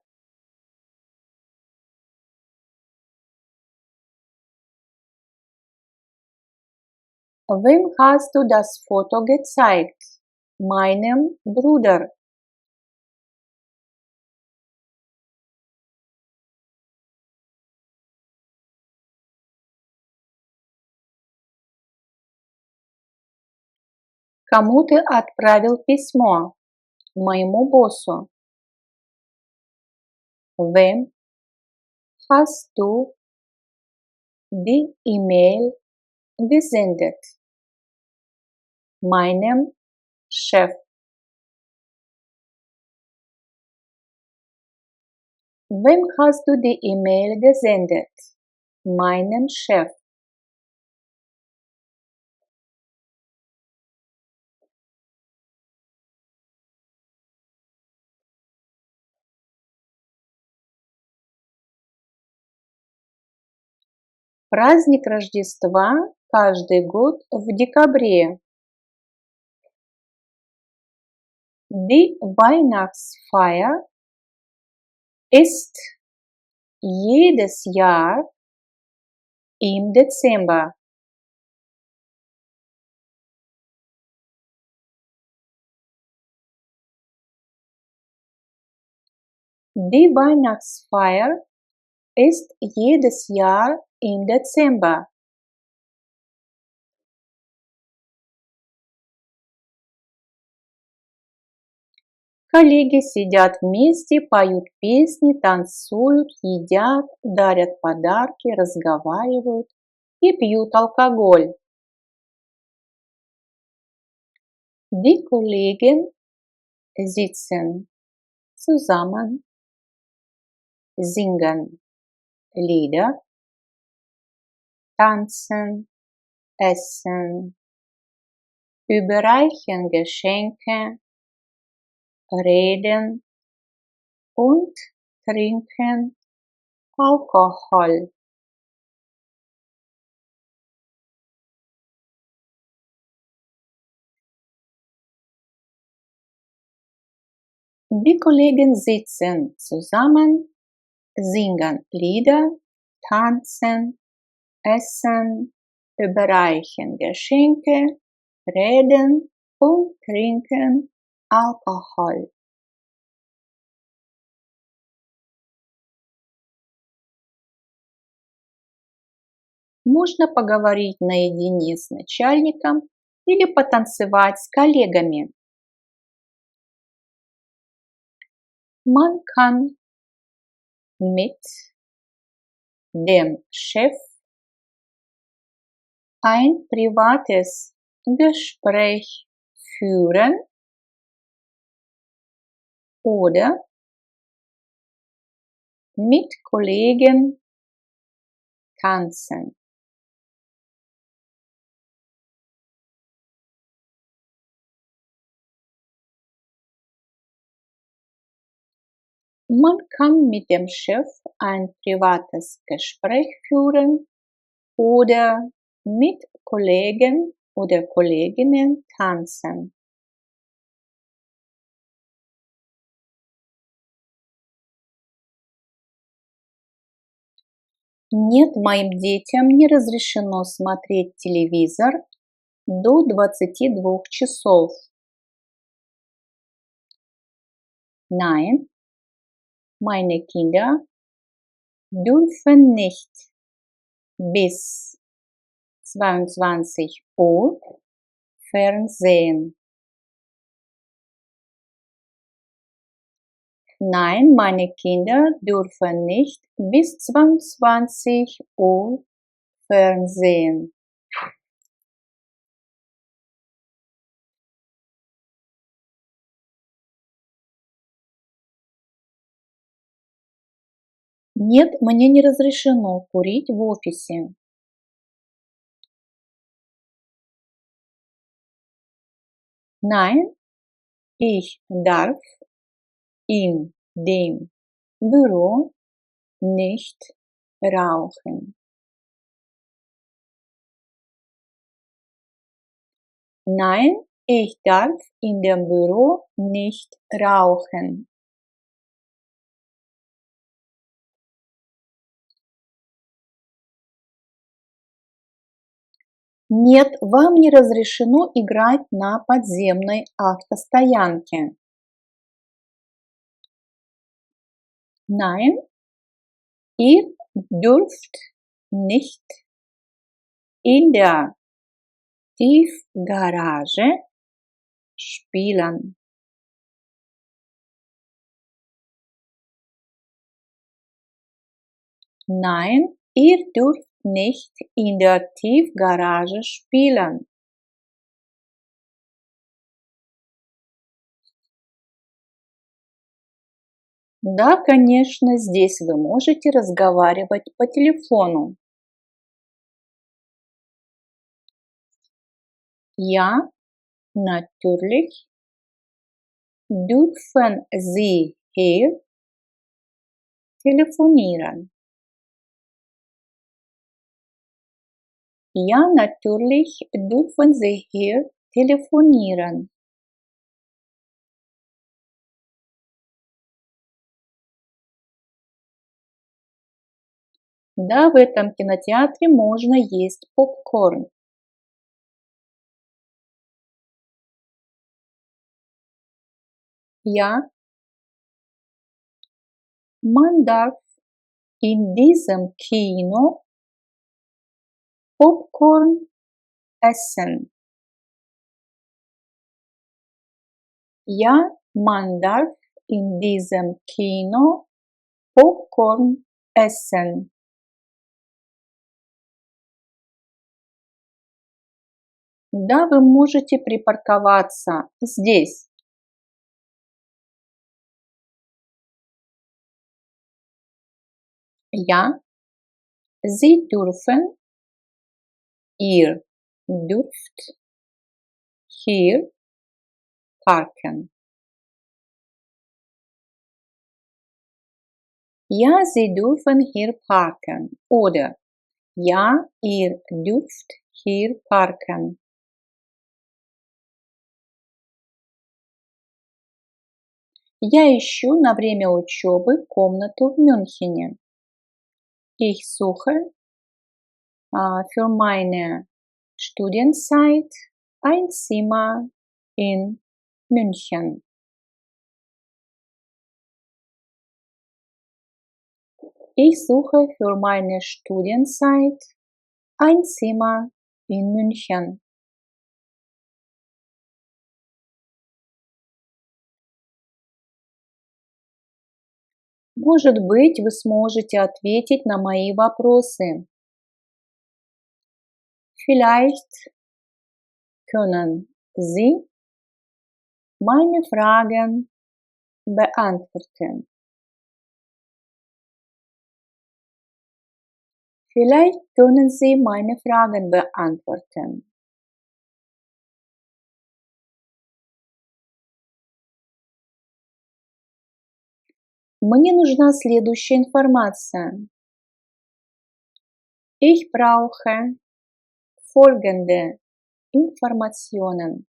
Wem hast du das Foto gezeigt? Meinem Bruder. Кому ты отправил письмо? Моему боссу. Wem hast du die E-Mail gesendet? Meinem Chef. Wem hast du die E-Mail gesendet? Meinem Chef. Праздник Рождества каждый год в декабре. Die Weihnachtsfeier ist jedes Jahr im Dezember. Die Weihnachtsfeier ist jedes Jahr im Dezember. Коллеги сидят вместе, поют песни, танцуют, едят, дарят подарки, разговаривают и пьют алкоголь. Die Kollegen sitzen zusammen, singen Lieder, tanzen, essen, überreichen Geschenke, reden und trinken Alkohol. Die Kollegen sitzen zusammen, singen Lieder, tanzen, essen, überreichen Geschenke, reden und trinken Alkohol. Можно поговорить наедине с начальником или потанцевать с коллегами. Man kann mit dem Chef ein privates Gespräch führen oder mit Kollegen tanzen. Man kann mit dem Chef ein privates Gespräch führen oder mit Kollegen oder Kolleginnen tanzen. Нет, моим детям не разрешено смотреть телевизор до 22 часов. Nein, meine Kinder dürfen nicht bis 22 Uhr Fernsehen. Nein, meine Kinder dürfen nicht bis 22 Uhr Fernsehen. Нет, мне не разрешено курить в офисе. Nein, ich darf in dem Büro nicht rauchen. Nein, ich darf in dem Büro nicht rauchen. Нет, вам не разрешено играть на подземной автостоянке. Nein, ihr dürft nicht in der Tiefgarage spielen. Nein, ihr dürft nicht in der Tiefgarage spielen. Да, конечно, здесь вы можете разговаривать по телефону. Ja, natürlich dürfen Sie hier telefonieren. Ja, natürlich dürfen Sie hier telefonieren. Да, в этом кинотеатре можно есть попкорн. Ja, man darf in diesem Kino Popcorn essen. Ja, man darf in diesem Kino Popcorn essen. Да, вы можете припарковаться здесь. Ja, Sie dürfen, ihr dürft hier parken. Ja, Sie dürfen hier parken. Oder ja, ihr dürft hier parken. Я ищу на время учебы комнату в Мюнхене. Ich suche für meine Studienzeit ein Zimmer in München. Ich suche für meine Studienzeit ein Zimmer in München. Может быть, вы сможете ответить на мои вопросы. Vielleicht können Sie meine Fragen beantworten. Vielleicht können Sie meine Fragen beantworten. Мне нужна следующая информация. Ich brauche folgende Informationen.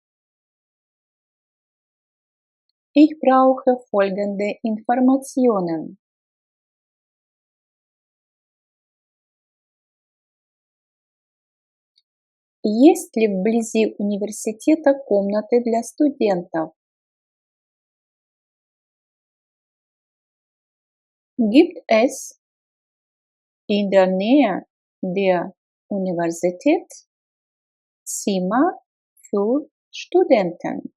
Ich brauche folgende Informationen. Есть ли вблизи университета комнаты для студентов? Gibt es in der Nähe der Universität Zimmer für Studenten?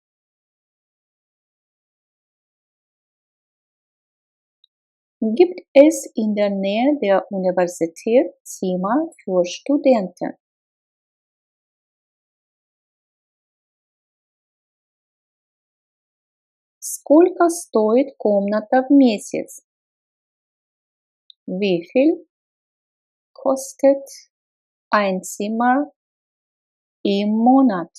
Gibt es in der Nähe der Universität Zimmer für Studenten? Сколько стоит комната в месяц? Wie viel kostet ein Zimmer im Monat?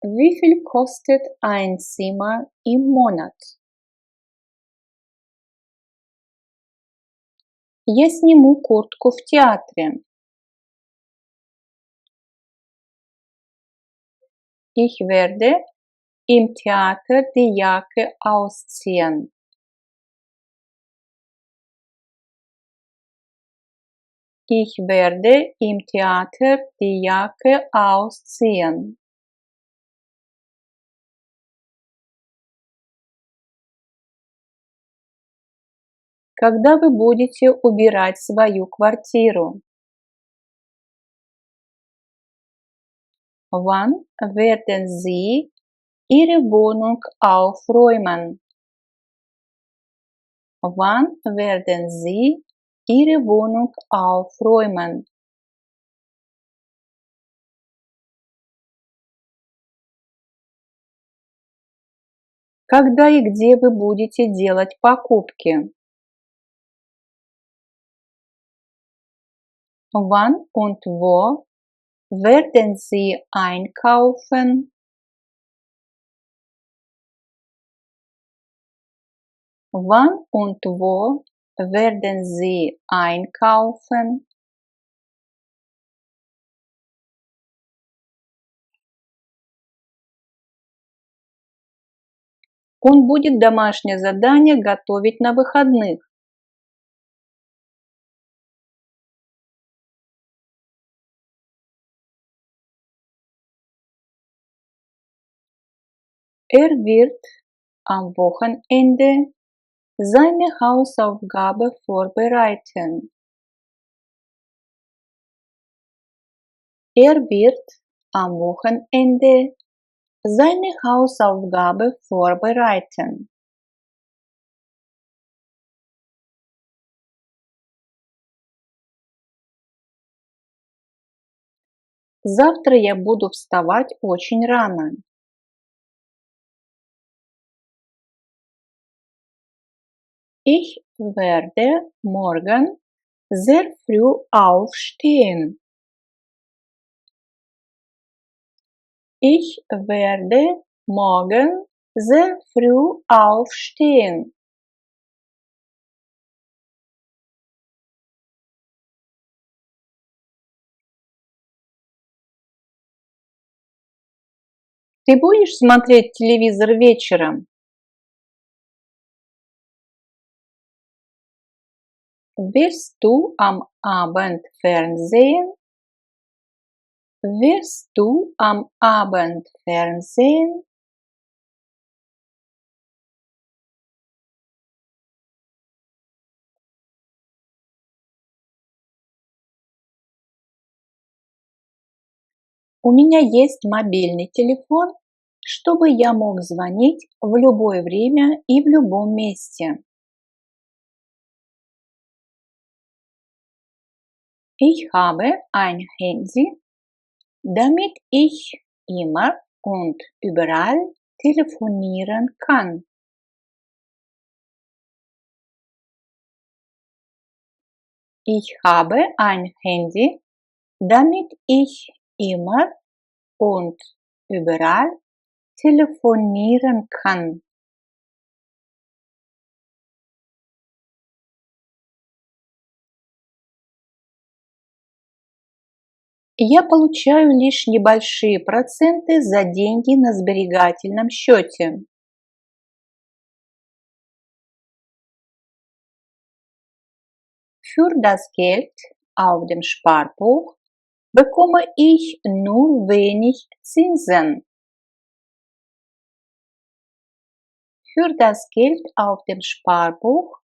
Wie viel kostet ein Zimmer im Monat? Я сниму куртку в театре. Ich werde im Theater die Jacke ausziehen. Ich werde im Theater die Jacke ausziehen. Когда вы будете убирать свою квартиру? Wann werden Sie Ihre Wohnung aufräumen? Wann werden Sie Ihre Wohnung aufräumen? Когда и где вы будете делать покупки? Wann und wo werden Sie einkaufen? Wann und wo werden Sie einkaufen? Он будет домашнее задание готовить на выходных. Wird am Wochenende seine Hausaufgabe vorbereiten. Wird am Wochenende seine Hausaufgabe vorbereiten. Завтра я буду вставать очень рано. Ich werde morgen sehr früh aufstehen. Ich werde morgen sehr früh aufstehen. Ты будешь смотреть телевизор вечером? Wirst du am Abend Fernsehen? Wirst du am Abend Fernsehen? У меня есть мобильный телефон, чтобы я мог звонить в любое время и в любом месте. Ich habe ein Handy, damit ich immer und überall telefonieren kann. Ich habe ein Handy, damit ich immer und überall telefonieren kann. Я получаю лишь небольшие проценты за деньги на сберегательном счете. Für das Geld, auf dem Sparbuch bekomme ich nur wenig Zinsen. Für das Geld auf dem Sparbuch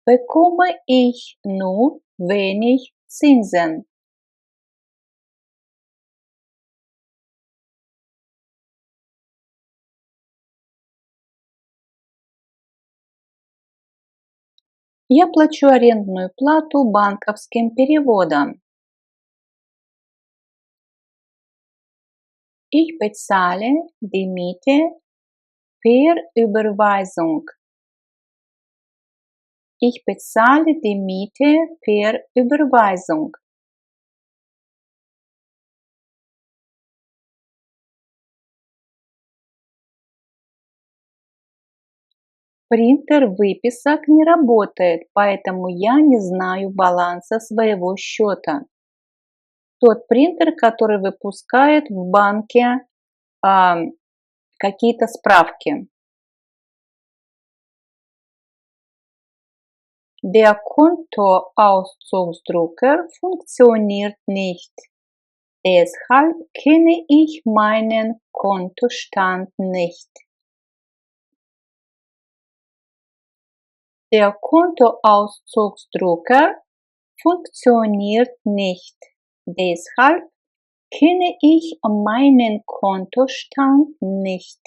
bekomme ich nur wenig Zinsen. Я плачу арендную плату банковским переводом. Ich bezahle die Miete per Überweisung. Ich bezahle die Miete per Überweisung. Принтер выписок не работает, поэтому я не знаю баланса своего счета. Тот принтер, который выпускает в банке какие-то справки. Der Kontoauszugsdrucker funktioniert nicht. Deshalb kenne ich meinen Kontostand nicht. Der Kontoauszugsdrucker funktioniert nicht. Deshalb kenne ich meinen Kontostand nicht.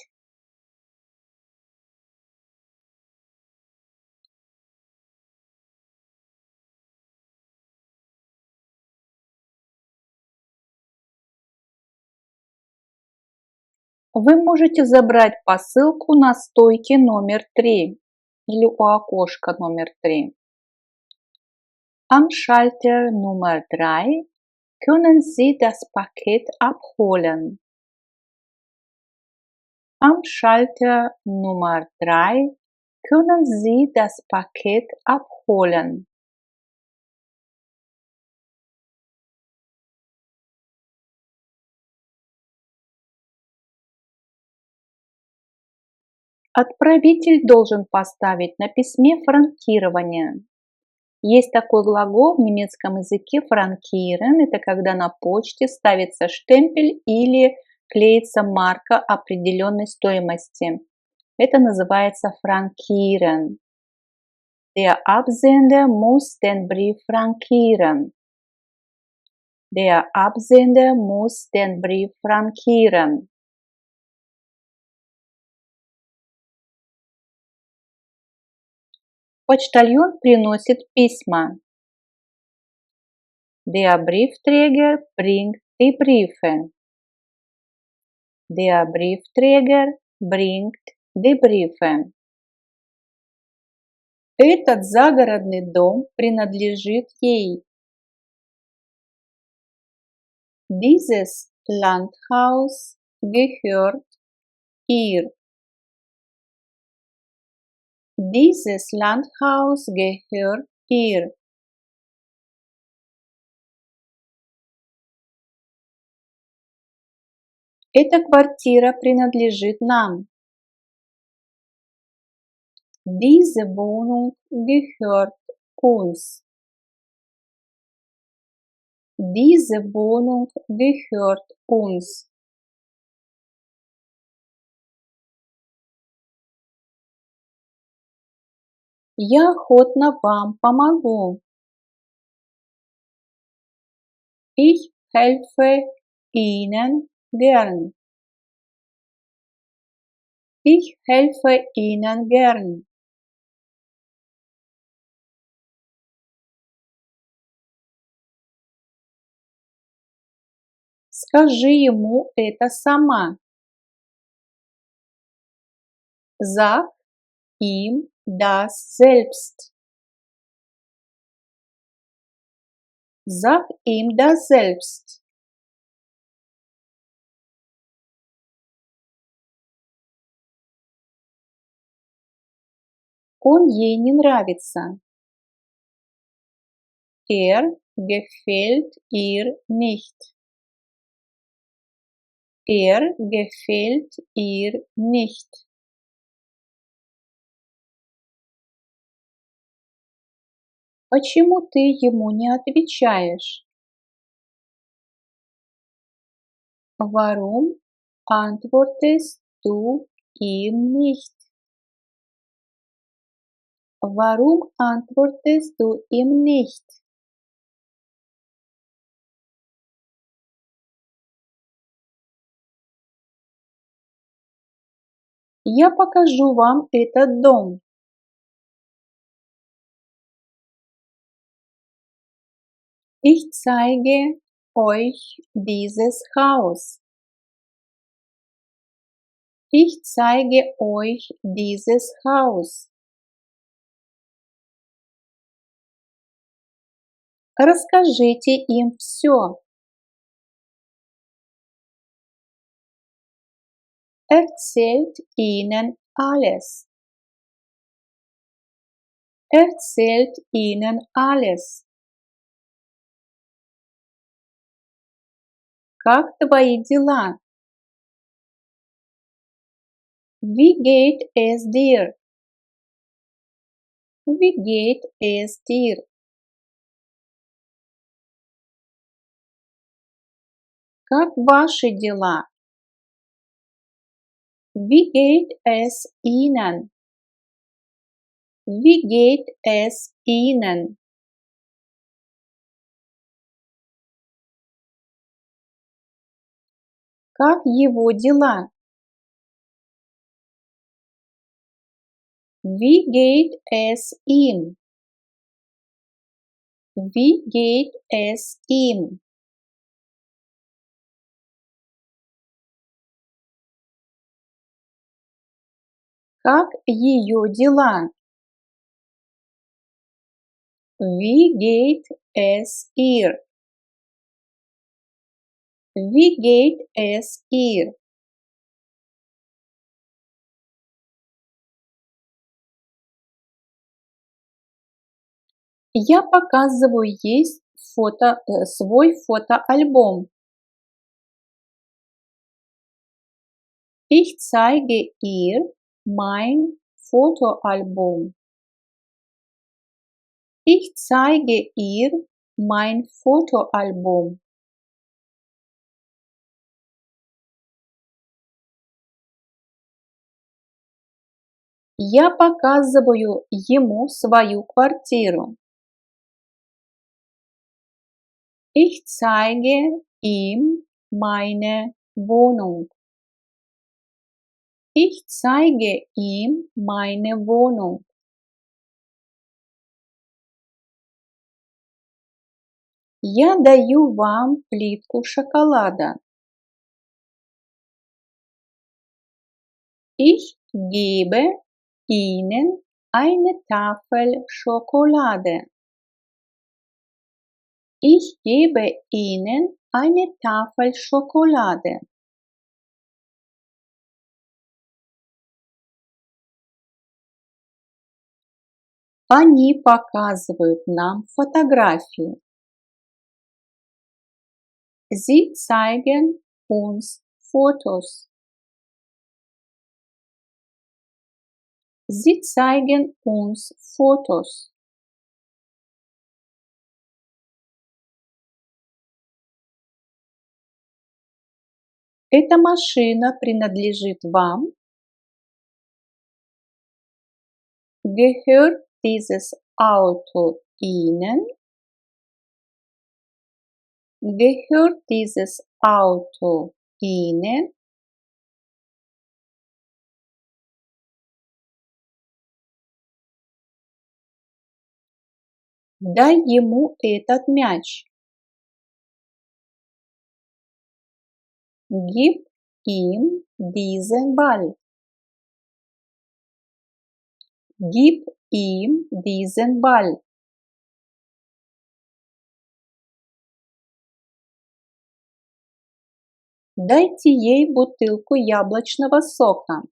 Вы можете забрать посылку на стойке номер 3 или у окошка номер 3. Am Schalter Nummer 3 können Sie das Paket abholen. Am Schalter Nummer 3 können Sie das Paket abholen. Отправитель должен поставить на письме франкирование. Есть такой глагол в немецком языке франкирен. Это когда на почте ставится штемпель или клеится марка определенной стоимости. Это называется франкирен. Der Absender muss den Brief frankieren. Der Absender muss den Brief frankieren. Почтальон приносит письма. Der Briefträger bringt die Briefe. Der Briefträger bringt die Briefe. Этот загородный дом принадлежит ей. Dieses Landhaus gehört ihr. Dieses Landhaus gehört ihr. Эта квартира принадлежит нам. Diese Wohnung gehört uns. Diese Wohnung gehört uns. Я охотно вам помогу. Ich helfe Ihnen gern. Ich helfe Ihnen gern. Скажи ему это сама. Sag ihm das selbst. Sag ihm das selbst. Он ей не нравится. Gefällt ihr nicht. Gefällt ihr nicht. Почему ты ему не отвечаешь? Warum antwortest du ihm nicht? Warum antwortest du ihm nicht? Я покажу вам этот дом. Ich zeige euch dieses Haus. Ich zeige euch dieses Haus. Расскажите им все. Erzählt ihnen alles. Erzählt ihnen alles. Как твои дела? Wie geht es dir? Wie geht es dir? Как ваши дела? Wie geht es Ihnen? Wie geht es Ihnen? Как его дела? Wie geht es ihm? Wie geht es ihm? Как ее дела? Wie geht es ihr? Wie geht es ihr? Я показываю ей свой фотоальбом. Ich zeige ihr mein Fotoalbum. Ich zeige ihr mein Fotoalbum. Я показываю ему свою квартиру. Ich zeige ihm meine Wohnung. Ich zeige ihm meine Wohnung. Я даю вам плитку шоколада. Ich gebe Ihnen eine Tafel Schokolade. Ich gebe Ihnen eine Tafel Schokolade. Они показывают нам фотографии. Sie zeigen uns Fotos. Sie zeigen uns Fotos. Эта машина принадлежит вам? Gehört dieses Auto Ihnen? Gehört dieses Auto Ihnen? Дай ему этот мяч. Gib ihm diesen Ball. Gib ihm diesen Ball. Дайте ей бутылку яблочного сока.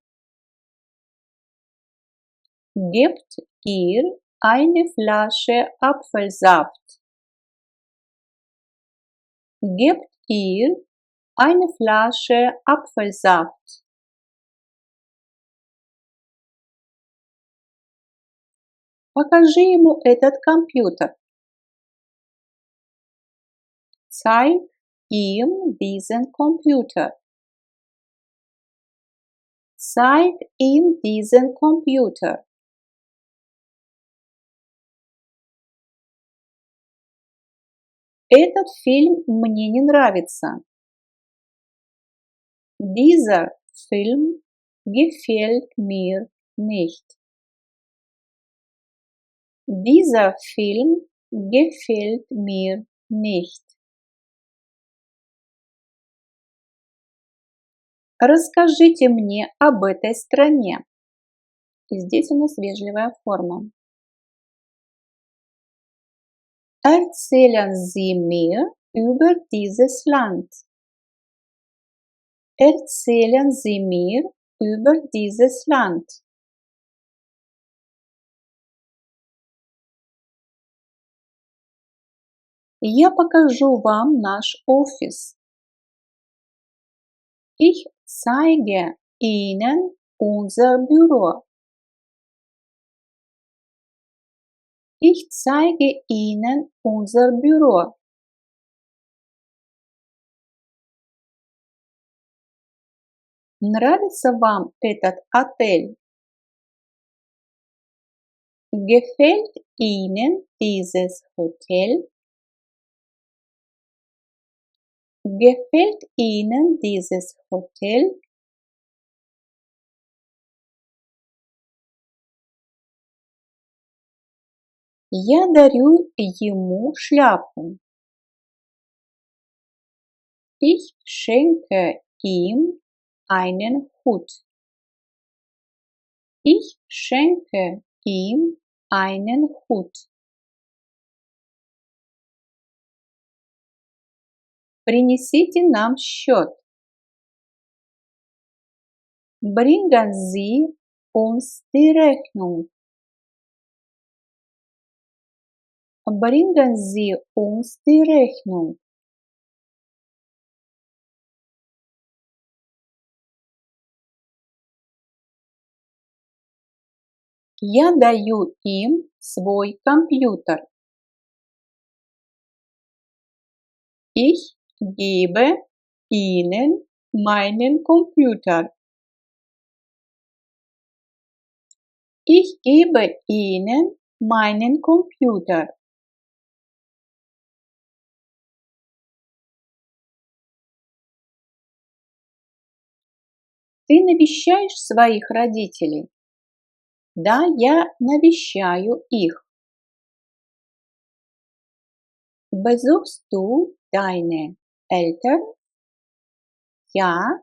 Gebt ihr eine Flasche Apfelsaft. Gebt ihr eine Flasche Apfelsaft. Покажи ему этот компьютер. Zeig ihm diesen Computer. Zeig ihm diesen Computer. Этот фильм мне не нравится. Dieser Film gefällt mir nicht. Dieser Film gefällt mir nicht. Расскажите мне об этой стране. И здесь у нас вежливая форма. Erzählen Sie mir über dieses Land. Erzählen Sie mir über dieses Land. Я покажу вам наш офис. Ich zeige Ihnen unser Büro. Ich zeige Ihnen unser Büro. Нравится вам этот отель? Gefällt Ihnen dieses Hotel? Gefällt Ihnen dieses Hotel? Я дарю ему шляпу. Ich schenke ihm einen Hut. Ich schenke ihm einen Hut. Принесите нам счет. Bringen Sie uns die Rechnung. Bringen Sie uns die Rechnung. Я даю им свой компьютер. Ich gebe ihnen meinen Computer. Ich gebe ihnen meinen Computer. Ты навещаешь своих родителей? Да, я навещаю их. Besuchst du deine Eltern? Ja,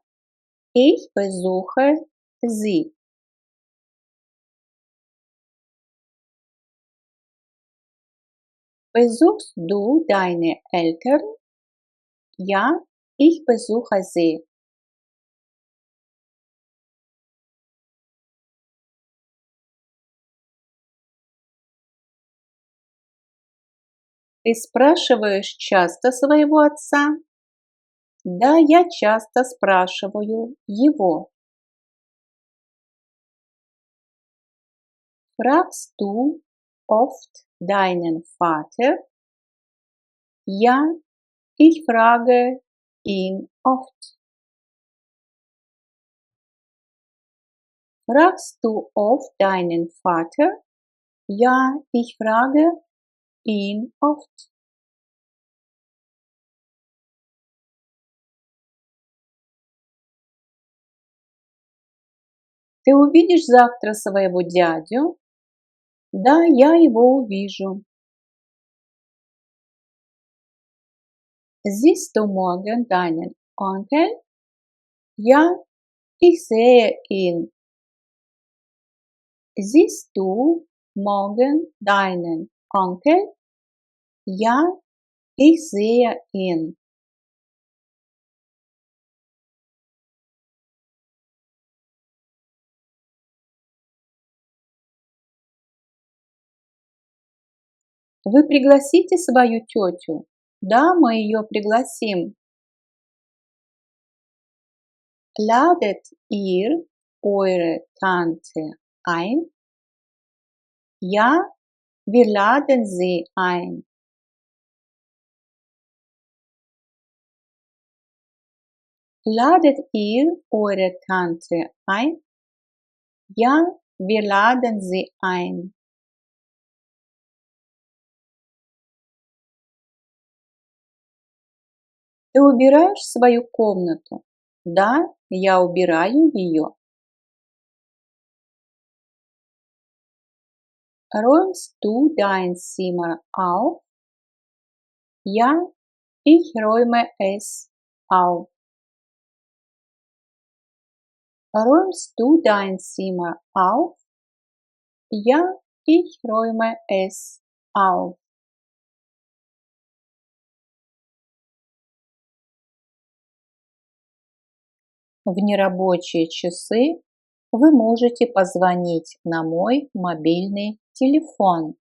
ich besuche sie. Besuchst du deine Eltern? Ja, ich besuche sie. Ты спрашиваешь часто своего отца? Да, я часто спрашиваю его. Fragst du oft deinen Vater? Ja, ich frage ihn oft. Fragst du oft deinen Vater? Ja, ich frage ihn oft. Ты увидишь завтра своего дядю? Да, я его увижу. Siehst du morgen deinen Onkel? Ja, ich sehe ihn. Siehst du morgen deinen Onkel? Ja, ich sehe ihn. Вы пригласите свою тетю? Да, мы ее пригласим. Ladet ihr eure Tante ein? Ja, Wir laden Sie ein. Ladet ihr eure Tante ein? Ja, wir laden sie ein. Ты убираешь свою комнату? Да, я убираю ее. Räumst du dein Zimmer auf? Ja, ich räume es auf. Räumst du dein Zimmer auf? Ja, ich räume es auf. В нерабочие часы вы можете позвонить на мой мобильный телефон.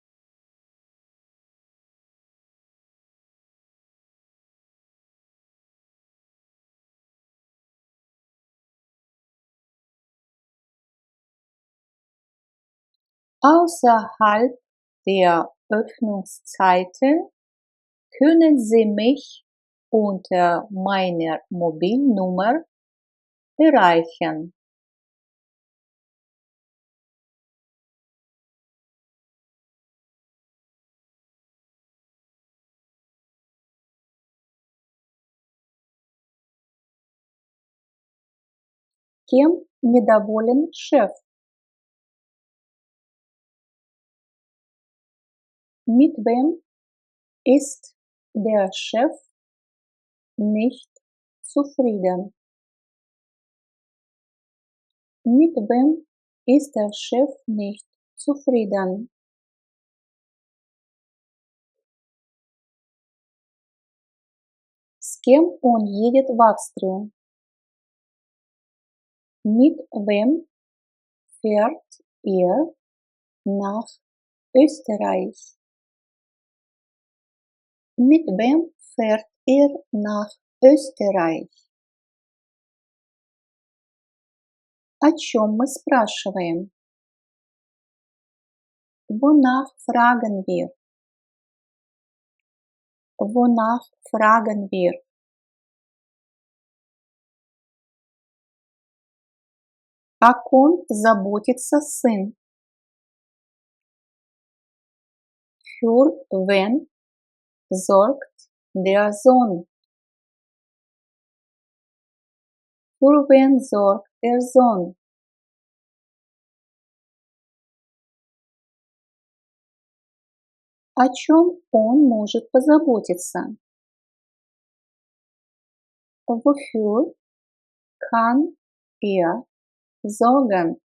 Außerhalb der Öffnungszeiten können Sie mich unter meiner Mobilnummer erreichen. Кем недоволен шеф? Mit wem ist der Chef nicht zufrieden? Mit wem ist der Chef nicht zufrieden? С кем он едет в Австрию? Mit wem fährt er nach Österreich? Mit wem fährt er nach Österreich? О чем мы спрашиваем? Wonach fragen wir? Wonach fragen wir? О ком заботится сын? Für wen sorgt der Sohn? Für wen sorgt der Sohn? О чем он может позаботиться? Wofür kann er sorgen?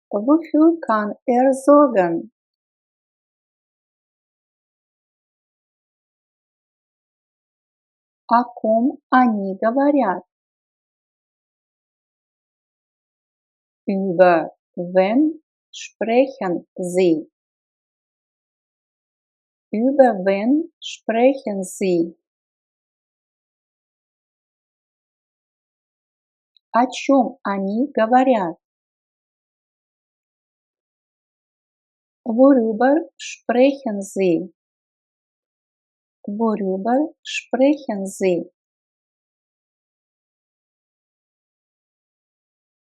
Wofür kann er sorgen? О ком они говорят? Über wen sprechen sie? Über wen sprechen sie? О чем они говорят? Worüber sprechen sie? Worüber sprechen sie?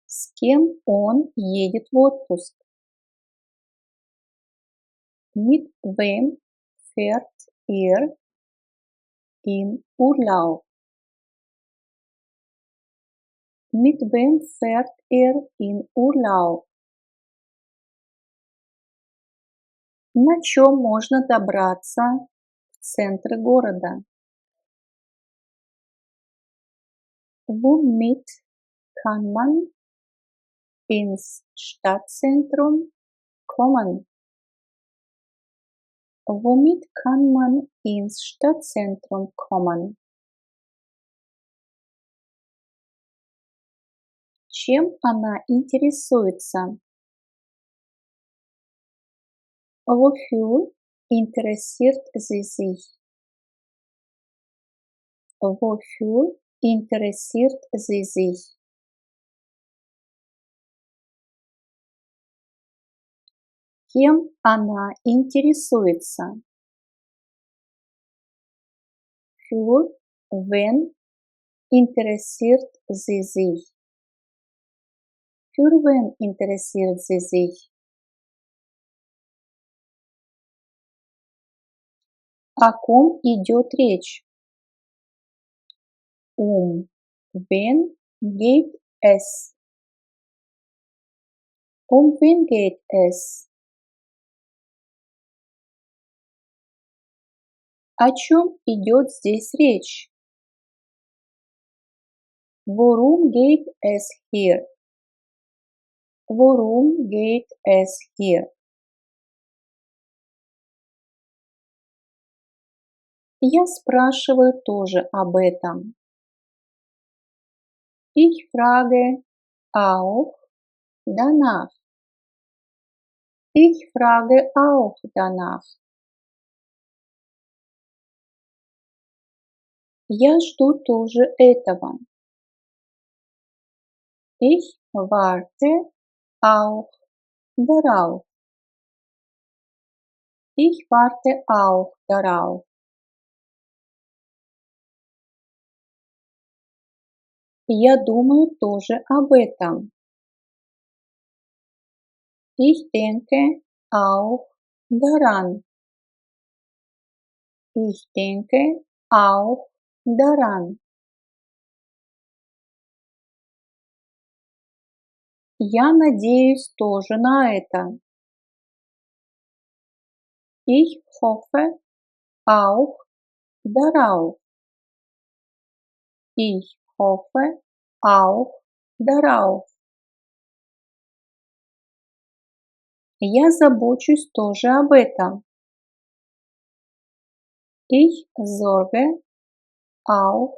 С кем он едет в отпуск? Mit wem fährt er in Urlaub? Mit wem fährt er in Urlaub? На чем можно добраться в центр города? Womit kann man ins Stadtzentrum kommen? Womit kann man ins Stadtzentrum kommen? Чем она интересуется? Wofür interessiert sie sich? Wofür interessiert sie sich? Кем она интересуется? Für wen interessiert sie sich? Für wen interessiert sie sich? О ком идет речь? Wen geht es? Wen geht es? О чем идет здесь речь? Worum geht es hier? Worum geht es hier? Я спрашиваю тоже об этом. Ich frage auch danach. Ich frage auch danach. Я жду тоже этого. Ich warte auch darauf. Ich warte auch darauf. Я думаю тоже об этом. Ich denke auch daran. Ich denke auch daran. Я надеюсь тоже на это. Ich hoffe auch darauf. Ich hoffe auch darauf. Я забочусь тоже об этом. Ich sorge auch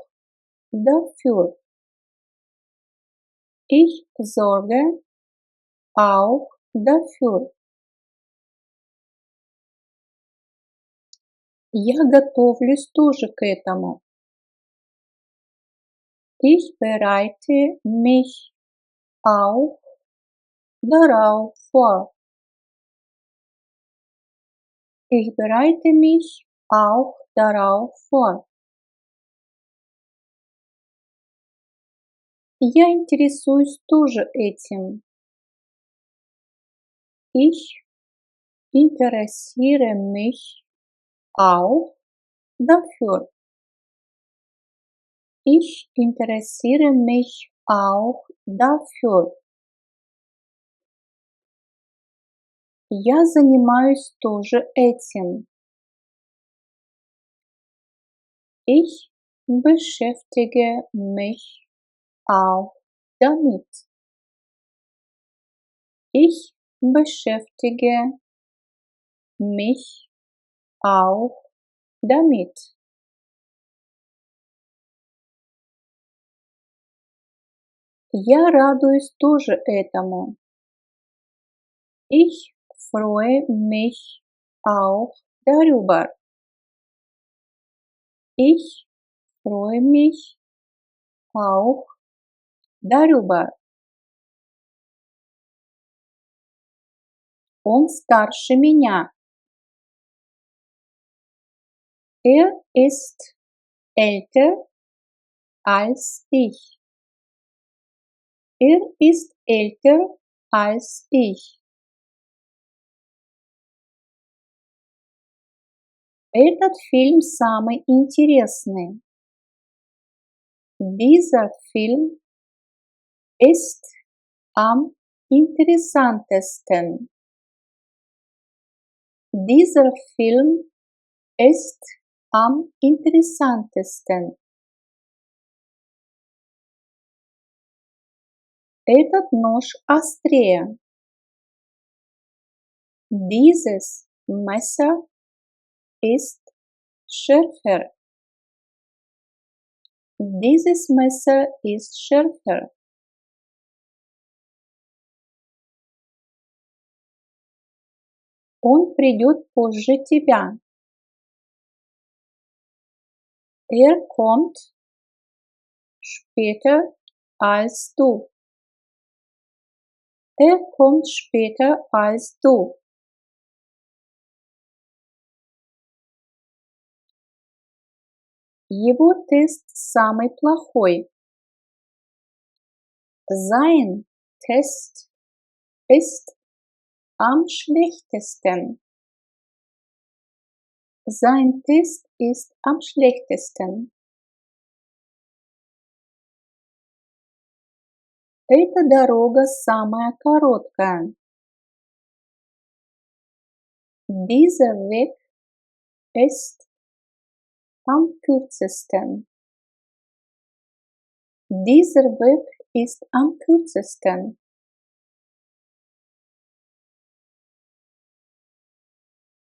dafür. Ich sorge auch dafür. Я готовлюсь тоже к этому. Ich bereite mich auch darauf vor. Ich bereite mich auch darauf vor. Я интересуюсь тоже этим. Ich interessiere mich auch dafür. Ich interessiere mich auch dafür. Я занимаюсь тоже этим. Ich beschäftige mich auch damit. Ich beschäftige mich auch damit. Я радуюсь тоже этому. Ich freue mich auch darüber. Ich freue mich auch darüber. Он старше меня. Ist älter als ich. Ist älter als ich. Этот фильм самый интересный. Dieser Film ist am interessantesten. Dieser Film ist am interessantesten. Этот нож острее. Dieses Messer ist schärfer. Dieses Messer ist schärfer. Он придет позже тебя. Kommt später als du. Kommt später als du. Его тест самый плохой. Sein Test ist am schlechtesten. Sein Test ist am schlechtesten. Эта дорога самая короткая. Dieser Weg ist am kürzesten. Dieser Weg ist am kürzesten.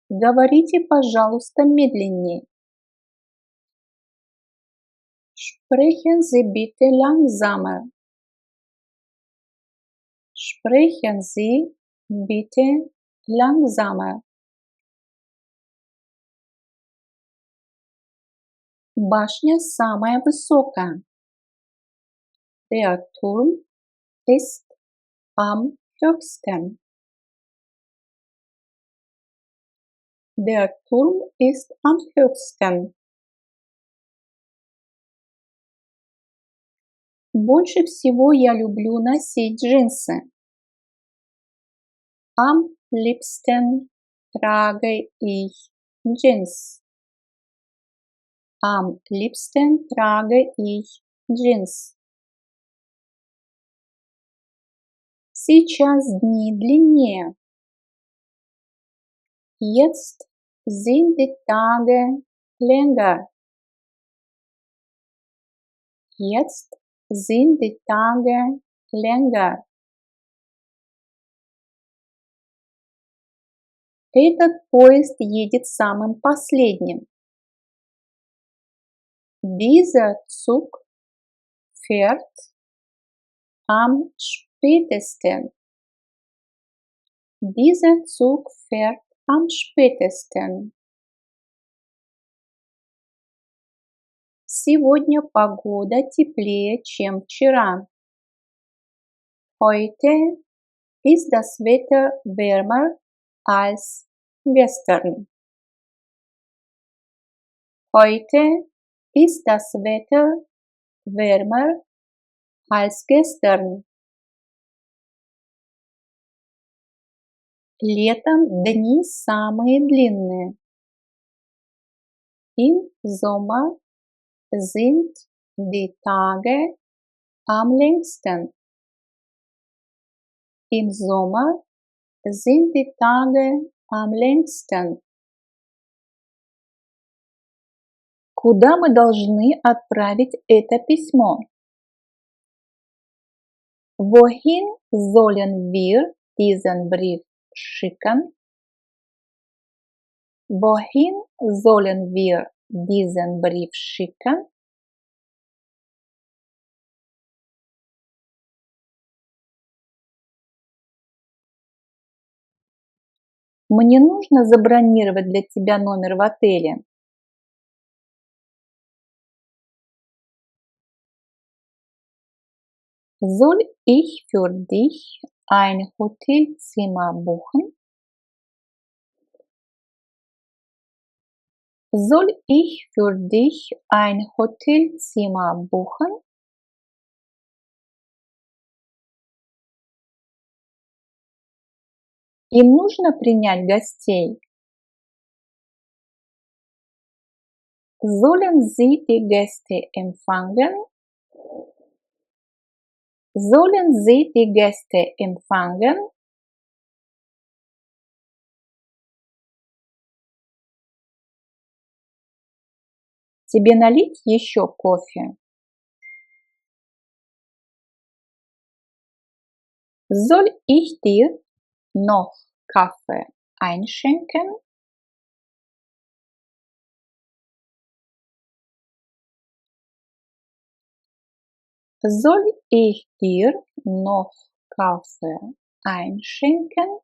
Говорите, пожалуйста, медленнее. Sprechen Sie bitte langsamer. Sprechen Sie bitte langsamer. Башня самая высокая. Der Turm ist am höchsten. Der Turm ist am höchsten. Больше всего я люблю носить джинсы. Am liebsten trage ich Jeans. Am liebsten trage ich Jeans. Сейчас дни длиннее. Jetzt sind die Tage länger. Jetzt sind die Tage länger. Этот поезд едет самым последним. Dieser Zug fährt am spätesten. Dieser Zug fährt am spätesten. Сегодня погода теплее, чем вчера. Heute ist das Wetter wärmer als gestern. Heute ist das Wetter wärmer als gestern. Летом дни самые длинные. Im Sommer sind die Tage am längsten. Im Sommer sind die Tage am längsten. Куда мы должны отправить это письмо? Wohin sollen wir diesen Brief schicken? Wohin sollen wir diesen Brief schicken? Мне нужно забронировать для тебя номер в отеле. Soll ich für dich ein Hotelzimmer buchen? Soll ich für dich ein Hotelzimmer buchen? Им нужно принять гостей. Sollen Sie die Gäste empfangen? Sollen Sie die Gäste empfangen? Тебе налить еще кофе? Soll ich dir noch Kaffee einschenken? Soll ich dir noch Kaffee einschenken?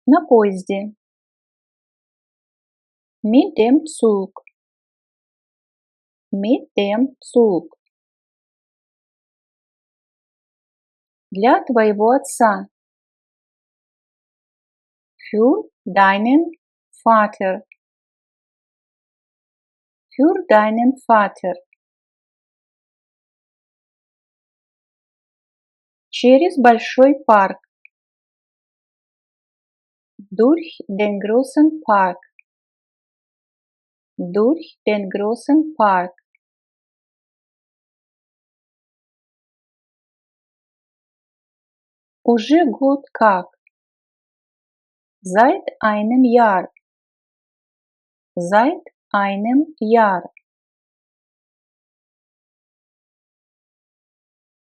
На поезде. Mit dem Zug. Mit dem Zug. Для твоего отца. Für deinen Vater. Für deinen Vater. Через большой парк. Durch den großen Park. Durch den großen Park. Уже год как. Seit einem Jahr. Seit einem Jahr.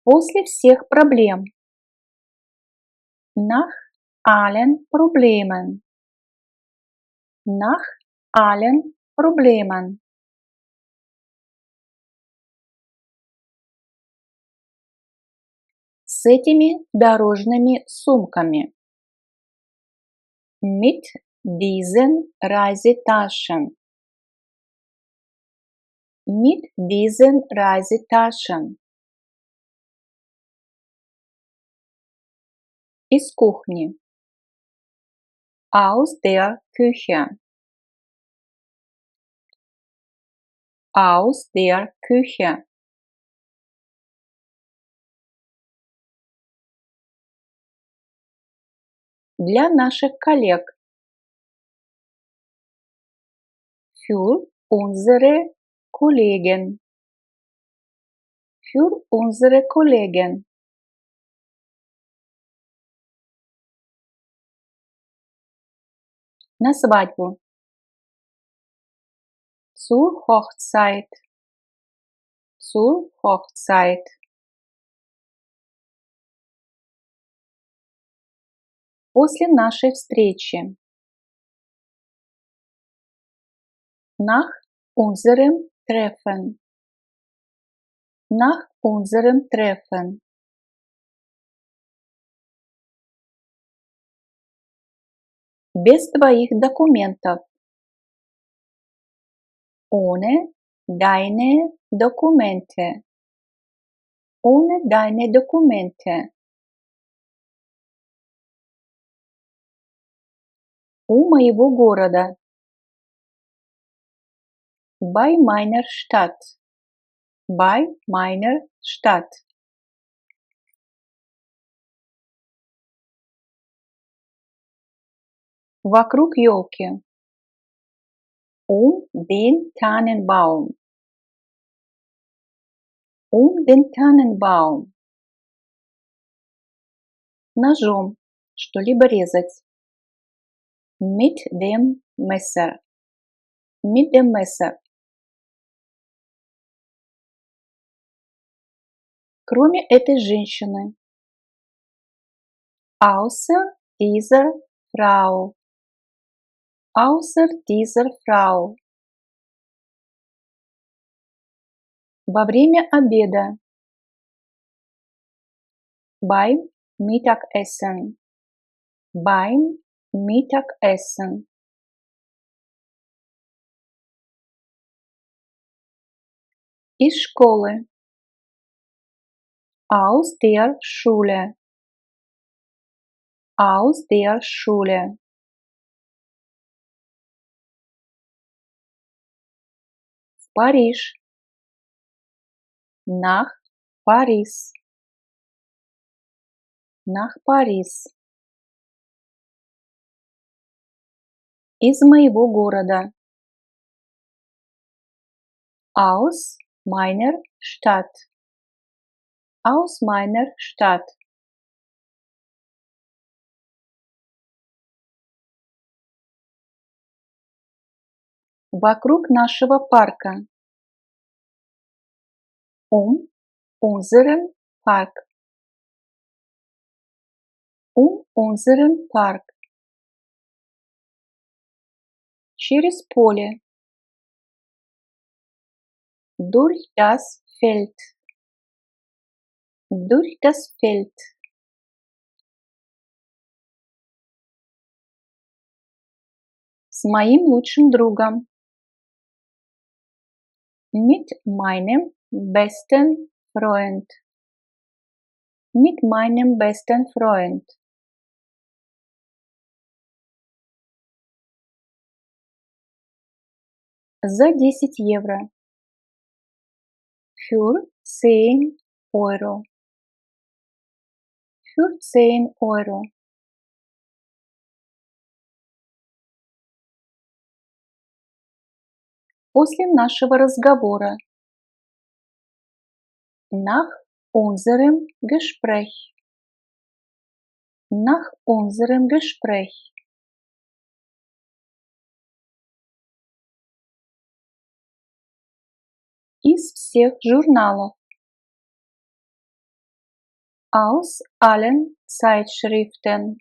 После всех проблем. Nach allen Problemen. Nach allen Problemen. С этими дорожными сумками. Mit diesen Reisetaschen. Mit diesen Reisetaschen. Из кухни. Aus der Küche. Aus der Küche. Для наших коллег. Für unsere Kollegen. Für unsere Kollegen. На свадьбу. Zur Hochzeit. Zur Hochzeit. После нашей встречи. Nach unserem Treffen. Nach unserem Treffen. Без твоих документов. Ohne deine Dokumente. Ohne deine Dokumente. У моего города. Bei meiner Stadt. Bei meiner Stadt. Вокруг елки. Den Tannenbaum. Den Tannenbaum. Ножом. Что-либо резать. Mit dem Messer. Mit dem Messer. Кроме этой женщины. Außer dieser Frau. Außer dieser Frau. Во время обеда. Beim Mittagessen. Beim Mittagessen. Из школы. Aus der Schule. Aus der Schule. В Париж. Nach Paris. Nach Paris. Из моего города. Aus meiner Stadt. Aus meiner Stadt. Вокруг нашего парка. Unseren Park. Unseren Park. Через поле. Durch das Feld. Durch das Feld. С моим лучшим другом. Mit meinem besten Freund. Mit meinem besten Freund. За 10 евро. Für 10 Euro. Für 10 Euro. После нашего разговора. Nach unserem Gespräch. Nach unserem Gespräch. Из всех журналов. Aus allen Zeitschriften.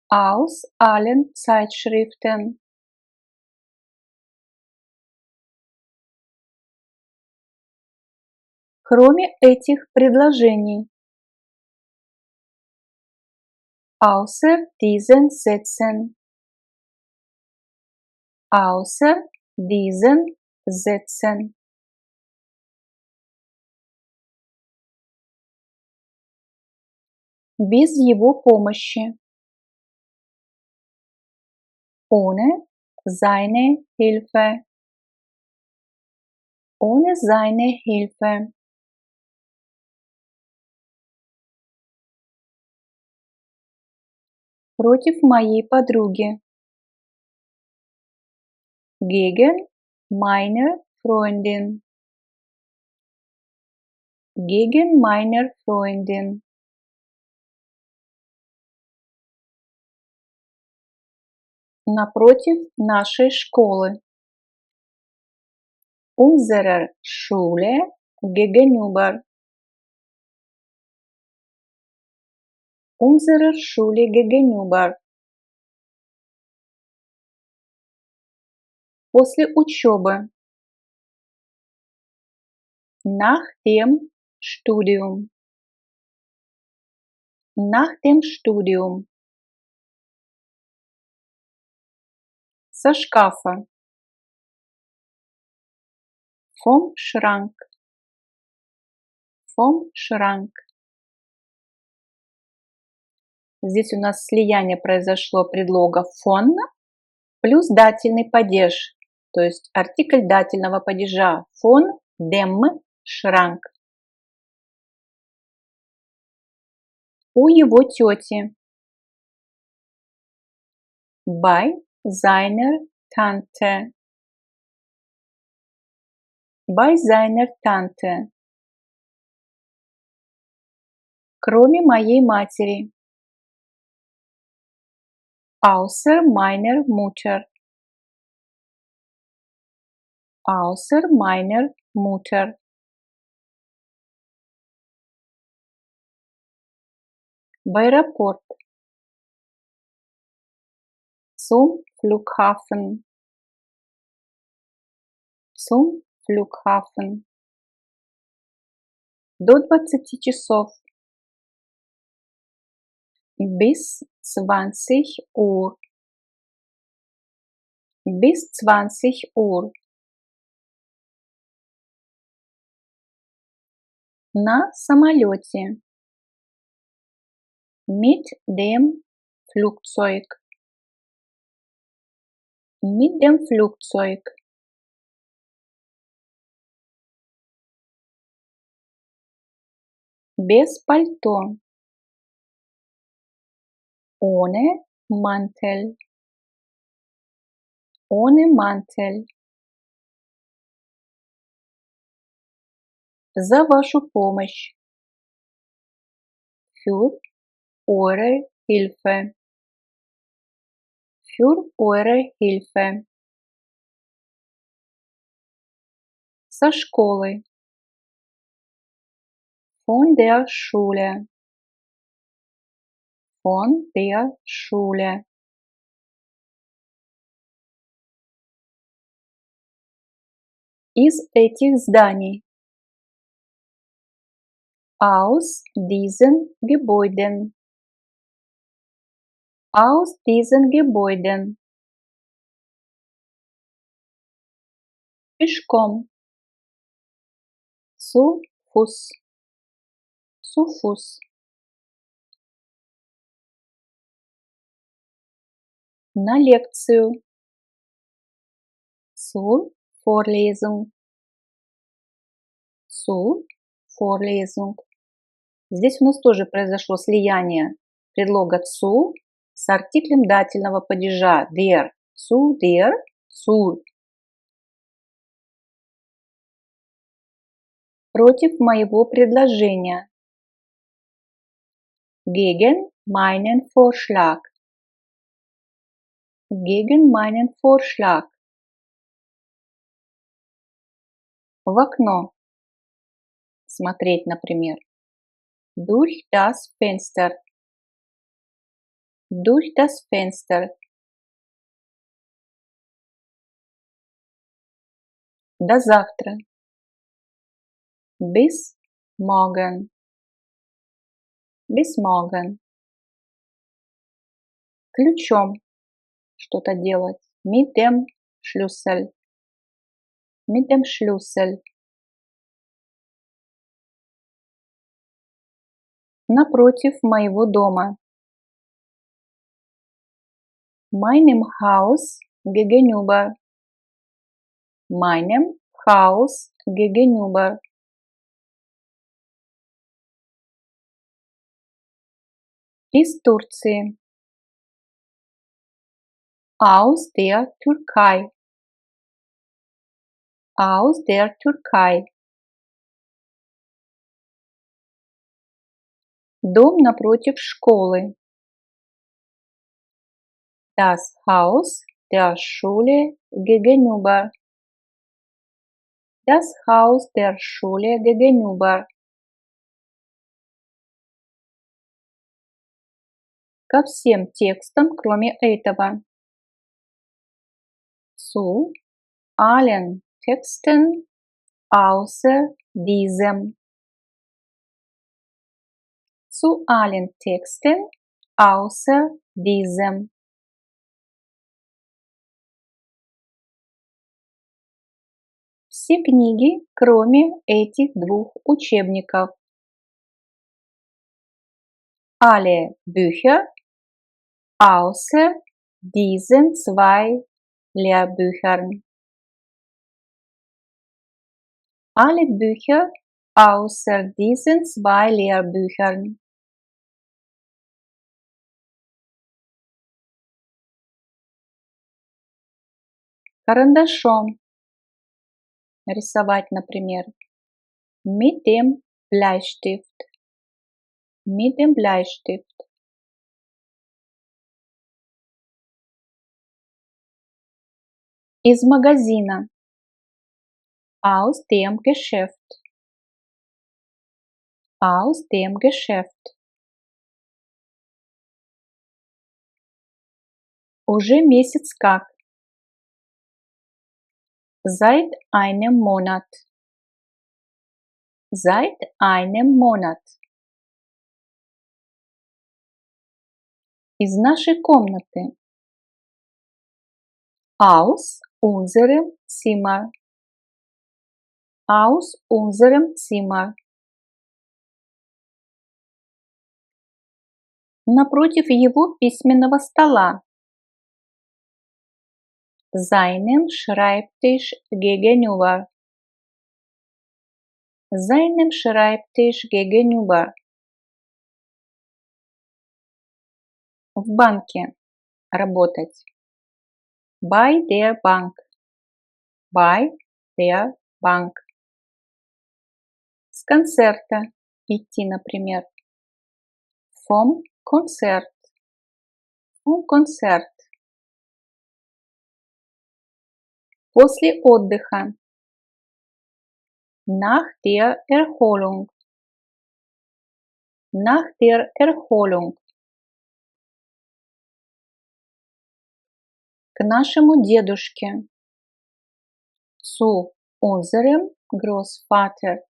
Aus allen Zeitschriften. Кроме этих предложений. Außer diesen Sätzen. Außer diesen Sätzen. Без его помощи. Ohne seine Hilfe. Ohne seine Hilfe. Против моей подруги. Gegen meine Freundin. Gegen meine Freundin. Напротив нашей школы. Unserer Schule gegenüber. Unserer Schule gegenüber. После учебы. Nach dem Studium. Nach dem Studium. Со шкафа. Vom Schrank. Vom Schrank. Здесь у нас слияние произошло предлога von плюс дательный падеж, то есть артикль дательного падежа von dem Schrank. У его тети. Bei seiner Tante. Bei seiner Tante. Кроме моей матери. Außer meiner Mutter. Außer meiner Mutter. В аэропорт. Zum Flughafen. Zum Flughafen. До 20 часов. Bis 20 Uhr. Bis 20 Uhr. На самолете. Mit dem Flugzeug. Mit dem Flugzeug. Без пальто. Ohne Mantel. Ohne Mantel. За вашу помощь. Für eure Hilfe. Für eure Hilfe. Со школы. Von der Schule. Von der Schule. Из этих зданий. Aus diesen Gebäuden. Aus diesen Gebäuden. Пешком. Zu Fuß. Zu Fuß. На лекцию. zur Vorlesung. Zur Vorlesung. Здесь у нас тоже произошло слияние предлога zu с артиклем дательного падежа der, zu der, zur. Против моего предложения. Gegen meinen Vorschlag. Gegen meinen Vorschlag. В окно. Смотреть, например. Durch das Fenster. Durch das Fenster. До завтра. Bis morgen. Bis morgen. Ключом. Что-то делать. Mit dem Schlüssel. Mit dem Schlüssel. Напротив моего дома. Meinem Haus gegenüber. Meinem Haus gegenüber. Из Турции. Aus der Türkei. Aus der Türkei. Дом напротив школы. Das Haus der Schule gegenüber. Das Haus der Schule gegenüber. Ко всем текстам, кроме этого. Zu allen Texten außer diesem. Zu allen Texten außer diesem. Все книги, кроме этих двух учебников. Alle Bücher außer diesen zwei Lehrbüchern. Alle Bücher außer diesen zwei Lehrbüchern. Карандашом. Рисовать, например. Mit dem Bleistift. Mit dem Bleistift. Из магазина. Aus dem Geschäft. Aus dem Geschäft. Уже месяц как. Seit einem Monat. Seit einem Monat. Из нашей комнаты. Aus unserem Zimmer. Aus unserem Zimmer. Напротив его письменного стола. Seinem Schreibtisch gegenüber. Seinem Schreibtisch gegenüber. В банке. Работать. Bei der Bank. Bei der Bank. С концерта. Идти, например. Vom Konzert. Vom Konzert. После отдыха. Nach der Erholung. Nach der Erholung. К нашему дедушке. Zu unserem Großvater.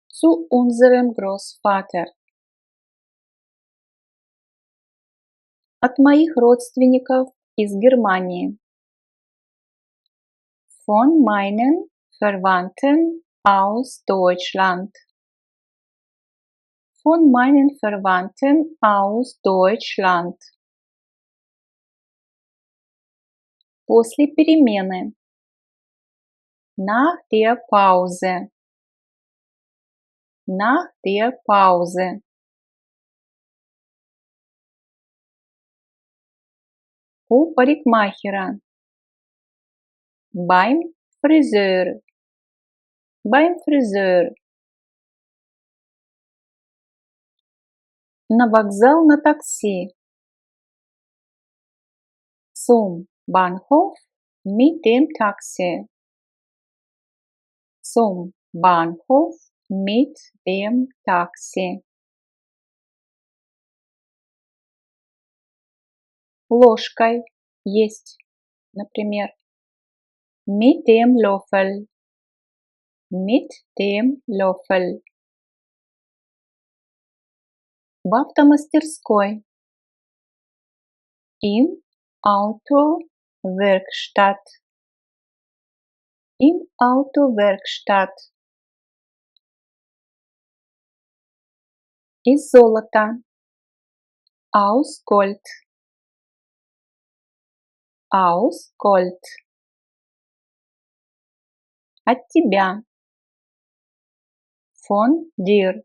Zu unserem Großvater. От моих родственников из Германии. Von meinen Verwandten aus Deutschland. Von meinen Verwandten aus Deutschland. После перемены. Nach der Pause. Nach der Pause. У парикмахера. Beim Friseur. Beim Friseur. На вокзал на такси. Zum Bahnhof mit dem Taxi. Zum Bahnhof mit dem Taxi. Ложкой есть, например. Mit dem Löffel. Mit dem Löffel. В автомастерской. Im Autowerkstatt. Im Autowerkstatt. Из золота. Aus Gold. Aus Gold. От тебя. Von dir.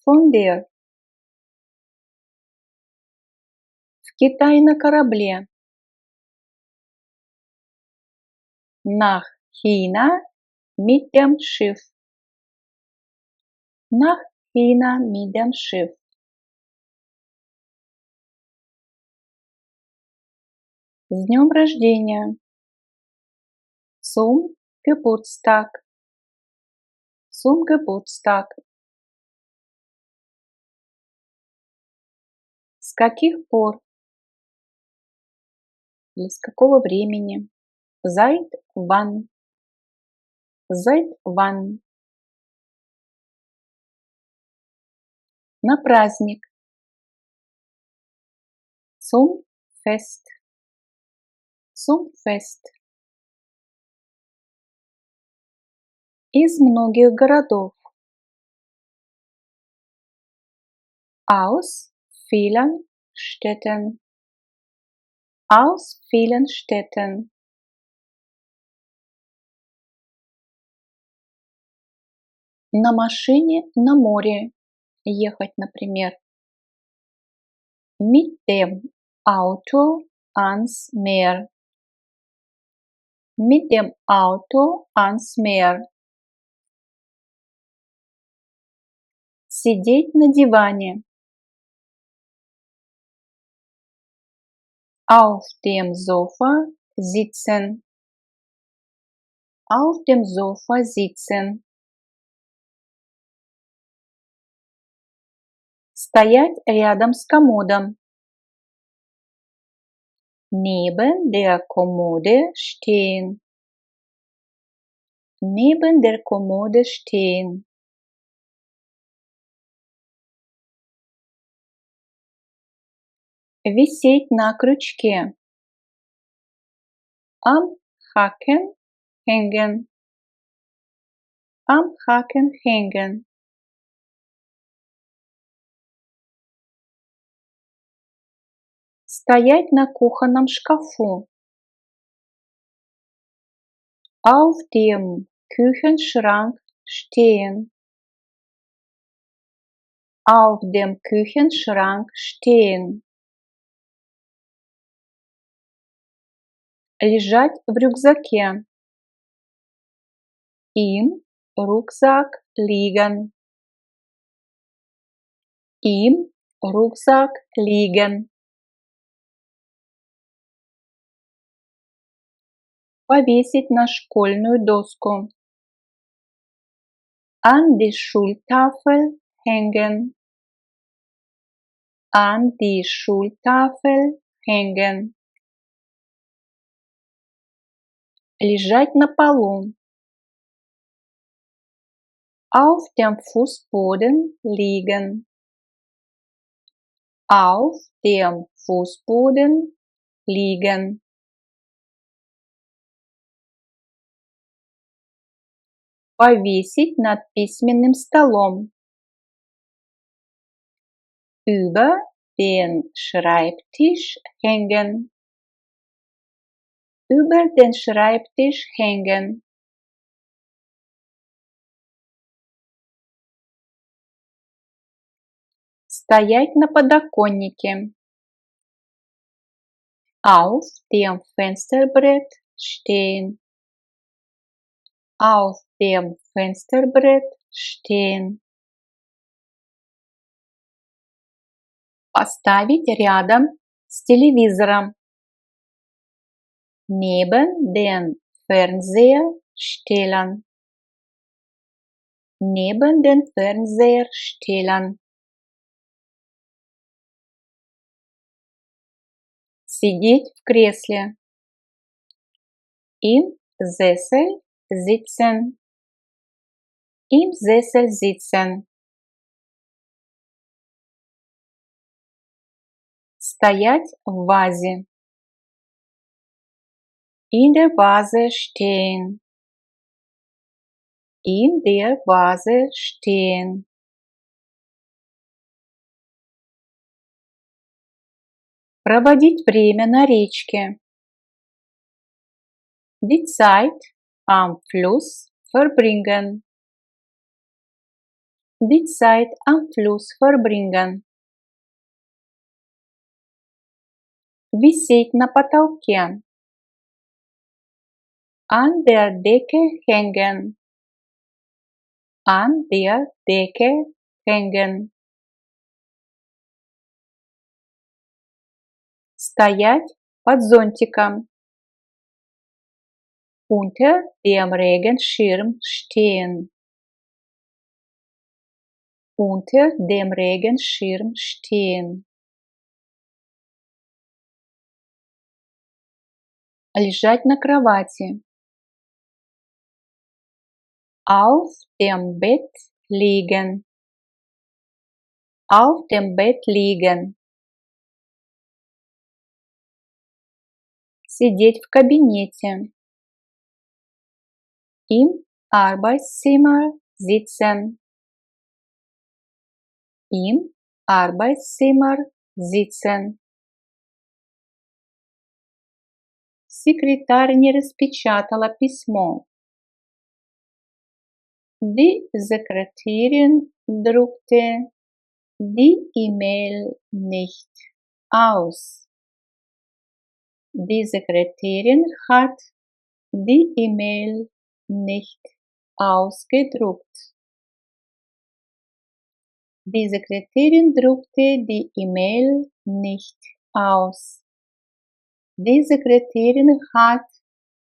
Von dir. В Китай на корабле. Nach China mit dem Schiff. Nach China mit dem Schiff. С днем рождения. Zum Geburtstag. Zum Geburtstag. С каких пор? Или с какого времени? Seit wann? Seit wann? На праздник. Zum Fest. Zum Fest. Из многих городов. Aus vielen Städten. Aus vielen Städten. На машине на море ехать, например. Mit dem Auto ans Meer. Mit dem Auto ans Meer. Сидеть на диване. Auf dem Sofa sitzen. Auf dem Sofa sitzen. Стоять рядом с комодом. Neben der Kommode stehen. Neben der Kommode stehen. Висеть на крючке. Am Haken hängen. Am Haken hängen. Стоять на кухонном шкафу. Auf dem Küchenschrank stehen. Auf dem Küchenschrank stehen. Лежать в рюкзаке. Im Rucksack liegen. Im Rucksack liegen. Повесить на школьную доску. An die Schultafel hängen. An die Schultafel hängen. Лежать на полу. Auf dem Fußboden liegen. Auf dem Fußboden liegen. Повесить над письменным столом. Über den Schreibtisch hängen. Über den Schreibtisch hängen. Стоять на подоконнике. Auf dem Fensterbrett stehen. Auf dem Fensterbrett stehen. Поставить рядом с телевизором. Neben den Fernseher stellen. Neben den Fernseher stellen. Сидеть в кресле. Im Sessel sitzen. Im Sessel sitzen. Стоять в вазе. In der Vase stehen. In der Vase stehen. Проводить время на речке. Die Zeit am Fluss verbringen. Die Zeit am Fluss verbringen. Висеть на потолке. An der Decke hängen. An der Decke hängen. Стоять под зонтиком. Unter dem Regenschirm stehen. Unter dem Regenschirm stehen. Лежать на кровати. Auf dem Bett liegen. Auf dem Bett liegen. Сидеть в кабинете. Im Arbeitszimmer sitzen. Im Arbeitszimmer sitzen. Секретарь не распечатала письмо. Die Sekretärin druckte die E-Mail nicht aus. Die Sekretärin hat die E-Mail nicht ausgedruckt. Die Sekretärin druckte die E-Mail nicht aus. Die Sekretärin hat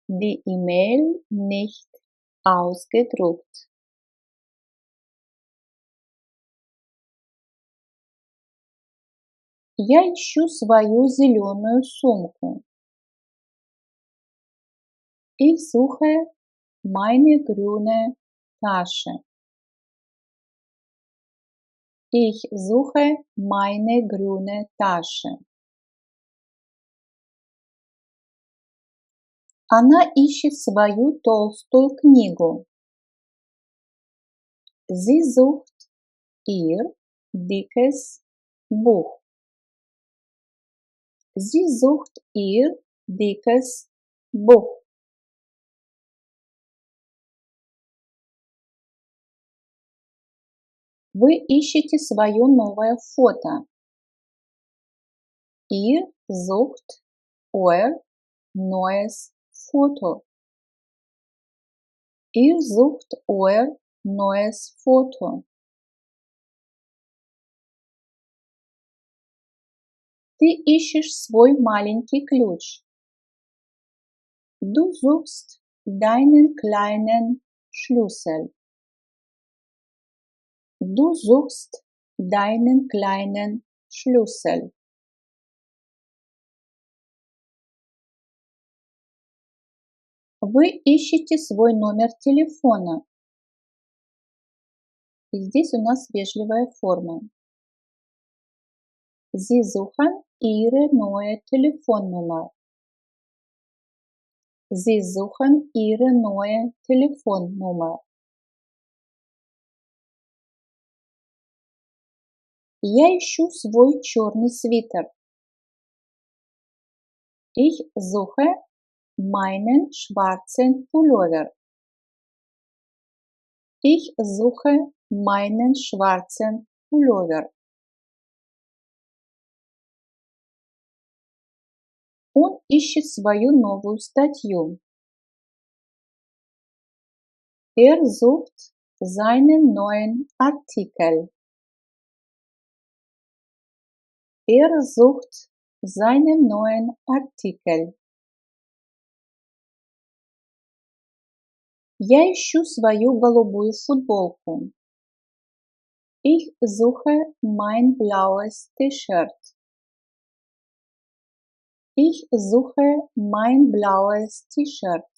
die E-Mail nicht ausgedruckt. Я ищу свою зеленую сумку. Ich suche meine grüne Tasche. Ich suche meine grüne Tasche. Она ищет свою толстую книгу. Sie sucht ihr dickes Buch. Sie sucht ihr dickes Buch. Вы ищете свое новое фото. Ihr sucht euer neues Foto. Ihr sucht euer neues Foto. Ты ищешь свой маленький ключ. Du suchst deinen kleinen Schlüssel. Du suchst deinen kleinen Schlüssel. Вы ищете свой номер телефона. И здесь у нас вежливая форма. Sie suchen ihre neue Telefonnummer. Sie suchen ihre neue Telefonnummer. Я ищу свой черный свитер. Ich suche meinen schwarzen Pullover. Ich suche meinen schwarzen Pullover. Он ищет свою новую статью. Sucht seinen neuen Artikel. Sucht seinen neuen Artikel. Я ищу свою голубую футболку. Ich suche mein blaues T-Shirt. Ich suche mein blaues T-Shirt.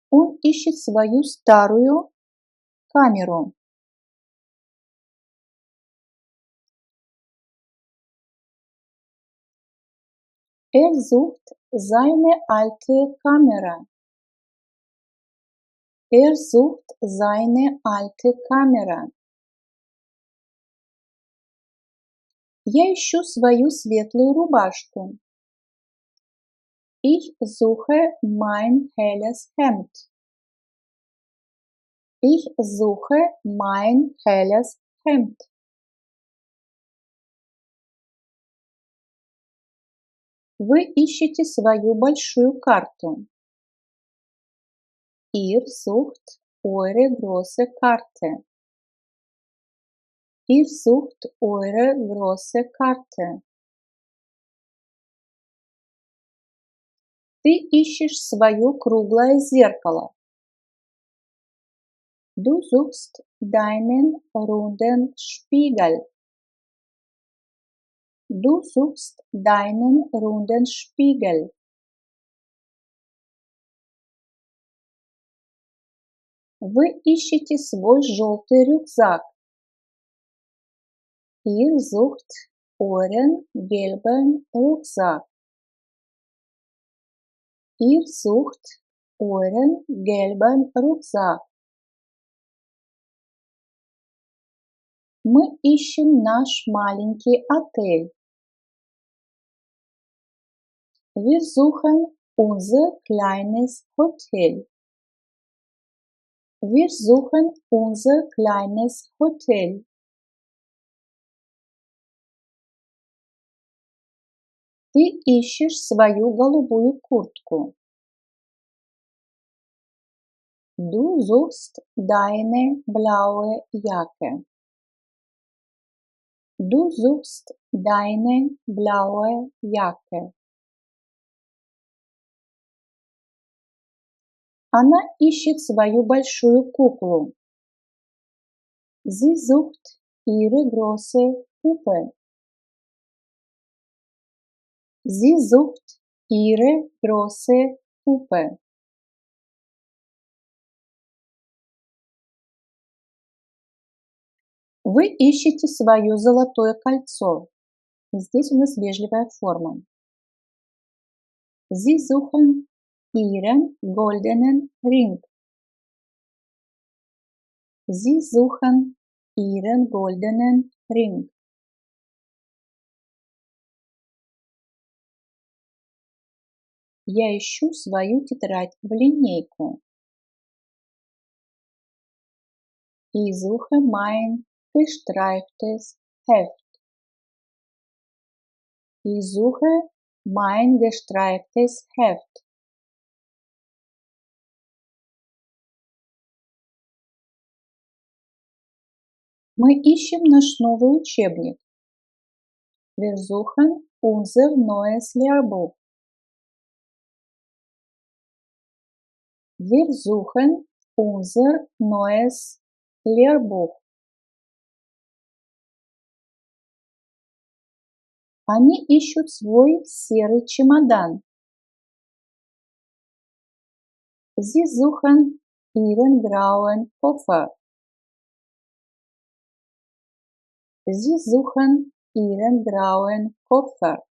Он ищет свою старую камеру. Sucht seine alte Kamera. Sucht seine alte Kamera. Я ищу свою светлую рубашку. Ich suche mein helles Hemd. Ich suche mein helles Hemd. Вы ищете свою большую карту. Ihr sucht eure große Karte. Ihr sucht eure große Karte. Ты ищешь свое круглое зеркало. Du suchst deinen runden Spiegel. Du suchst deinen runden Spiegel. Вы ищете свой желтый рюкзак. Ihr sucht euren gelben Rucksack. Ihr sucht euren gelben Rucksack. Мы ищем наш маленький отель. Wir suchen unser kleines Hotel. Wir suchen unser kleines Hotel. Ты ищешь свою голубую куртку. Du suchst deine blaue Jacke. Du suchst deine blaue Jacke. Она ищет свою большую куклу. Sie sucht ihre große Puppe. Sie sucht ihre große Puppe. Вы ищете свое золотое кольцо. Здесь у нас вежливая форма. Sie suchen ihren goldenen Ring. Sie suchen ihren goldenen Ring. Я ищу свою тетрадь в линейку. Ich suche mein gestreiftes Heft. Ich suche mein gestreiftes Heft. Мы ищем наш новый учебник. Wir suchen unser neues Lehrbuch. Wir suchen unser neues Lehrbuch. Они ищут свой серый чемодан. Sie suchen ihren grauen Koffer. Sie suchen ihren grauen Koffer.